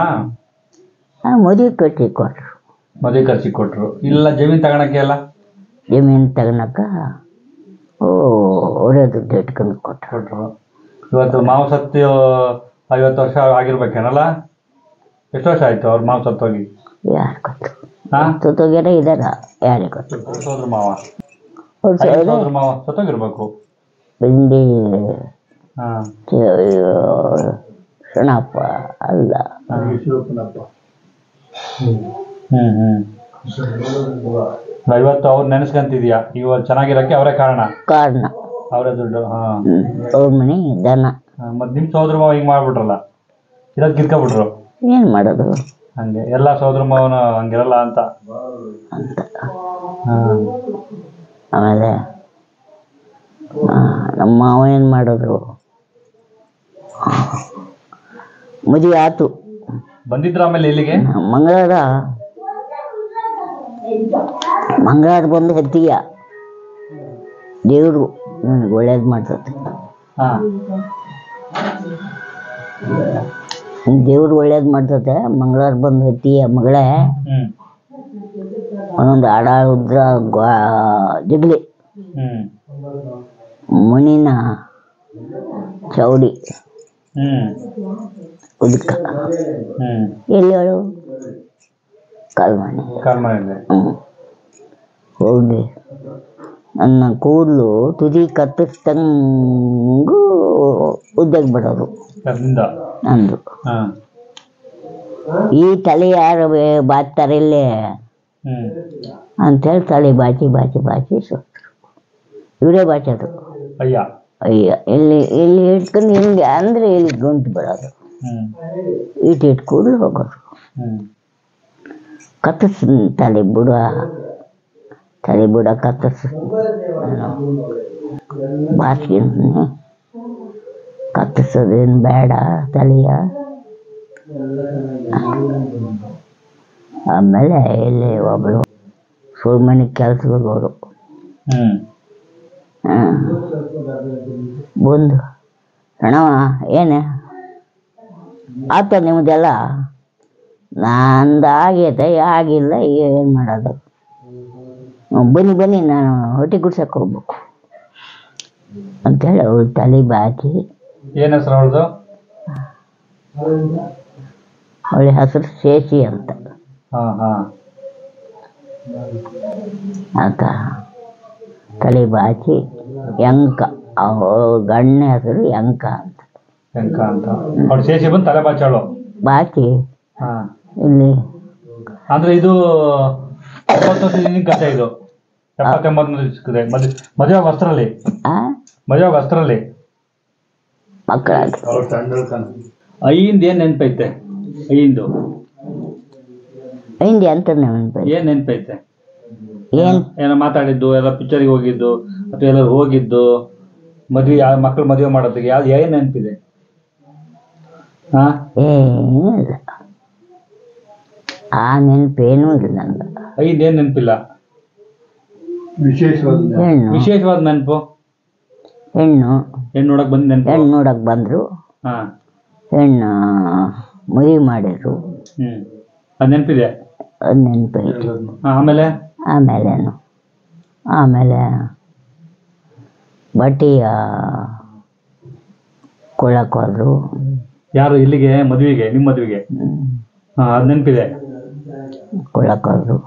ಮದುವೆ ಕಟ್ಟಿ ಕೊಟ್ರು. ಮದುವೆ ಖರ್ಚಿಗೆ ಕೊಟ್ರು. ಇಲ್ಲ ಜಮೀನು ತಗೊಳಕ್ಕೆ? ಅಲ್ಲ, ಜಮೀನು ತಗೊಳಕ ಅವರೇ ದುಡ್ಡು ಇಟ್ಕೊಂಡು ಕೊಟ್ರು. ಇವತ್ತು ಮಾವು ಸತ್ತು 50 ವರ್ಷ ಆಗಿರ್ಬೇಕೇನಲ್ಲ? ಎಷ್ಟು ವರ್ಷ ಆಯ್ತು ಅವ್ರ ಮಾವು ಸತ್ತೋಗಿ? ಯಾರು ಗೊತ್ತು, ಸತ್ತೋಗ್ಯಾರ ಇದಾರ, ಯಾರಿಗೆ ಗೊತ್ತು. ಸೋದ್ರ ಮಾವ ಸತ್ತೋಗಿರ್ಬೇಕು. ಬೆಂಡಿ ಶಣಪ್ಪ ಅಲ್ಲ, ಇವತ್ತು ಅವ್ರು ನೆನೆಸ್ಕೊಂತಿದ್ಯಾ? ಇವಾಗ ಚೆನ್ನಾಗಿರಕ್ಕೆ ಅವರೇ ಕಾರಣ, ಅವರೇ ದುಡ್ಡು. ಅವ್ರ ಮನೆ ದನ. ಮತ್ ನಿಮ್ ಸೋದ್ರ ಮಾವ ಹಿಂಗ್ ಮಾಡ್ಬಿಟ್ರಲ್ಲ, ಇರೋದ್ ಕಿತ್ಕೊಬಿಟ್ರು. ಏನ್ ಮಾಡೋದು? ಹಂಗೆ ಎಲ್ಲಾ ಸೋದ್ರ ಮಾವನ ಹಂಗಿರಲ್ಲ ಅಂತ. ಆಮೇಲೆ ನಮ್ಮ ಮಾವ ಏನ್ ಮಾಡಿದ್ರು, ಮದುವೆ ಆತು. ಬಂದಿದ್ರ ಆಮೇಲೆ ಇಲ್ಲಿಗೆ? ಮಂಗಳವಾರ ಬಂದು ಹತ್ತಿಯ ದೇವ್ರು ನನಗೆ ಒಳ್ಳೇದು ಮಾಡ್ತದೆ. ದೇವ್ರು ಒಳ್ಳೇದು ಮಾಡ್ತದೆ. ಮಂಗಳವಾರ ಬಂದು ಹತ್ತಿಯ ಮಗಳೇ, ಒಂದೊಂದು ಆಡ ಉದ್ರ ಜಗಲಿ ಮಣ್ಣಿನ ಚೌಡಿ ಉದಕ ಎಲ್ಲಿ ಹೇಳು? ಕಲ್ಮನೆ. ಕಲ್ಮನೆ. ಹೋಗಿ ನನ್ನ ಕೂದಲು ತುದಿ ಕತ್ತರಿಸ್ದಂಗೂ ಉದ್ದಕ್ಕೆ ಬಿಡೋದು ಅದರಿಂದ ನಂದು. ಹಾಂ ಈ ತಲೆ ಯಾರು ಬಾಚ್ತಾರೆ ಇಲ್ಲೇ ಅಂಥೇಳಿ ತಲೆ ಬಾಚಿ ಸೋತರು. ಇವರೇ ಬಾಚೋದು. ಅಯ್ಯ ಇಲ್ಲಿ ಇಟ್ಕೊಂಡು ಹಿಂಗೆ ಅಂದರೆ ಇಲ್ಲಿ ಗಂಟು ಬಿಡೋದು, ಇಟ್ಟು ಕೂದಲು ಹೋಗೋದು. ಕತ್ತರಿಸ್ ತಲೆ ಬುಡ ಕತ್ತರಿಸ್ ಬಾಚಿ ಕತ್ತರಿಸೋದೇನು ಬೇಡ ತಲೆಯ. ಆಮೇಲೆ ಇಲ್ಲಿ ಒಬ್ಬಳು ಸುಳ್ಮನೆ ಕೆಲ್ಸಕ್ಕೆ ಹೋಗೋರು. ಬಂದು ಅಣ್ಣವ ಏನು ಆತ ನಿಮ್ಮದೆಲ್ಲ? ನಂದು ಆಗೈತೆ, ಆಗಿಲ್ಲ, ಏನು ಮಾಡೋದು? ಬನ್ನಿ ನಾನು ಹೊಟ್ಟೆ ಗುಡ್ಸಕ್ಕೆ ಹೋಗ್ಬೇಕು ಅಂತೇಳಿ ಅವಳು ತಲೆ ಬಾಚಿ. ಏನು ಹೆಸರು ಅವಳದು? ಅವಳ ಹೆಸರು ಶೇಷಿ ಅಂತ. ಆತ ತಲೆ ಬಾಚಿ ಯಂಕ, ಗಣ್ಣ ಹೆಸರು ಯಂಕ ಅಂತ. ಅವಳು ಶೇಷಿ ಬಂದು ತಲೆ ಬಾಚಾಳು ಬಾಚಿ ಇಲ್ಲಿ. ಅಂದ್ರೆ ಇದು 70 ವರ್ಷದ ಕಥೆ ಇದು. 70-80 ಮದುವೆ ವಸ್ತ್ರಲ್ಲಿ ಮಕ್ಕಳಾಗಿ ಅಯ್ಯಿಂದ ಏನ್ ನೆನ್ಪೈತೆ? ಅಯ್ಯಿಂದು ಹಿಂದಿ ಅಂತ ನೆನಪು. ಏನ್ ನೆನ್ಪೈತೆ? ಏನು ಏನೋ ಮಾತಾಡಿದ್ದು, ಎಲ್ಲ ಪಿಕ್ಚರಿಗೆ ಹೋಗಿದ್ದು ಅಥವಾ ಎಲ್ಲರೂ ಹೋಗಿದ್ದು, ಮದ್ವೆ ಮಕ್ಕಳು ಮದುವೆ ಮಾಡೋದಕ್ಕೆ ಯಾವ್ದು ಏನ್ ನೆನಪಿದೆ? ಏನಿಲ್ಲ, ಆ ನೆನಪೇನೂ ಇಲ್ಲ ನನಗೆ. ಅಯ್ಯಿಂದ ಏನ್ ನೆನಪಿಲ್ಲ? ವಿಶೇಷವಾದ ನೆನಪು? ಹೆಣ್ಣು ನೋಡಕ್ ಬಂದ್ ನೆನಪು. ಹೆಣ್ಣು ನೋಡಕ್ ಬಂದ್ರು, ಹೆಣ್ಣು ಮದುವೆ ಮಾಡಿದ್ರು, ಅದ್ ನೆನಪಿದೆ. ಅದು ನೆನಪೈತಿ. ಆಮೇಲೆ ಬಟ್ಟೆಯ ಕೊಳ್ಳಕ್ಕೆ ಹೋದ್ರು. ಯಾರು? ಇಲ್ಲಿಗೆ ಮದುವೆಗೆ? ನಿಮ್ಮ ಮದುವೆಗೆ? ಅದು ನೆನಪಿದೆ. ಕೊಳ್ಳಕ್ಕೆ ಹೋದ್ರು.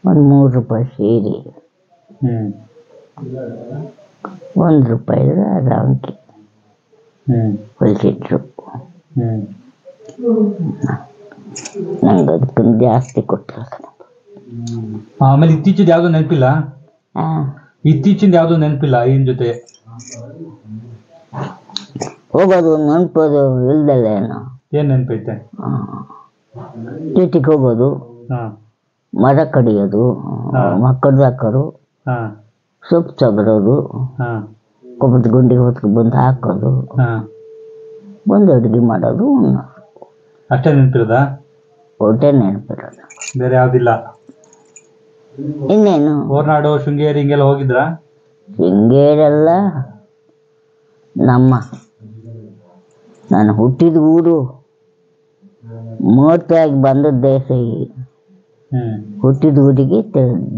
ಒಂದು 3 ರೂಪಾಯಿ ಸೀರೆ, 1 ರೂಪಾಯಿದ ರಾಂಕಿ ಹೊಲಿಸಿಟ್ರು. ನಂಗೆ ಅದಕ್ಕೊಂದು ಜಾಸ್ತಿ ಕೊಟ್ಟರು. ಆಮೇಲೆ ಇತ್ತೀಚಿದ ಯಾವ್ದು ನೆನಪಿಲ್ಲ? ಇತ್ತೀಚಿಂದ ಯಾವ್ದು ನೆನಪಿಲ್ಲ ಅಯ್ಯನ ಜೊತೆ ಹೋಗೋದು? ನೆನಪೋದು ಇಲ್ದಲ್ಲ ಏನೋ. ಏನ್ ನೆನಪೈತೆ? ಚೀಟಿಗೆ ಹೋಗೋದು, ಮರ ಕಡಿಯೋದು, ಮಕ್ಕಳು ಹಾಕೋದು, ಸೊಪ್ಪು ತಗೊಳೋದು, ಗೊಬ್ಬರದ ಗುಂಡಿಗೆ ಹೊತ್ಕೊಂಡು ಬಂದು ಹಾಕೋದು, ಬಂದು ಅಡುಗೆ ಮಾಡೋದು. ಅಷ್ಟೇ ನೆನಪಿರೋದಾ? ಹೊಟ್ಟೆ ನೆನಪಿರೋದು, ಬೇರೆ ಯಾವ್ದಿಲ್ಲ. ಇನ್ನೇನು? ಹೊರನಾಡು, ಶೃಂಗೇರಿ ಹಿಂಗೆಲ್ಲ ಹೋಗಿದ್ರ? ಶೃಂಗೇರೆಲ್ಲ ನಾನು ಹುಟ್ಟಿದ ಊರು, ಮೂರ್ತಿಯಾಗಿ ಬಂದ ದೇಶ. ಹುಟ್ಟಿದ ಊರಿಗೆ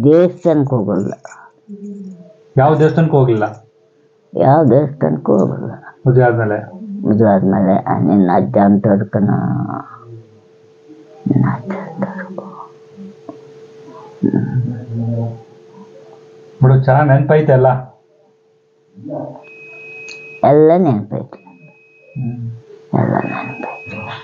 ದೇವಸ್ಥಾನಕ್ಕೆ ಹೋಗಲ್ಲ. ಯಾವ ದೇವಸ್ಥಾನಕ್ಕೆ ಹೋಗಿಲ್ಲ? ಯಾವ ದೇವಸ್ಥಾನಕ್ಕೂ ಹೋಗಲ್ಲ. ಮದುವೆ ಆದ್ಮೇಲೆ ನಿನ್ನ ಅಜ್ಜ ಅಂತವ್ರಕನ ಬಿಡು, ಚೆನ್ನಾಗಿ ನೆನಪೈತೆ ಎಲ್ಲ. ಎಲ್ಲ ನೆನಪೈತೆ, ಎಲ್ಲ ನೆನಪೈತೆ.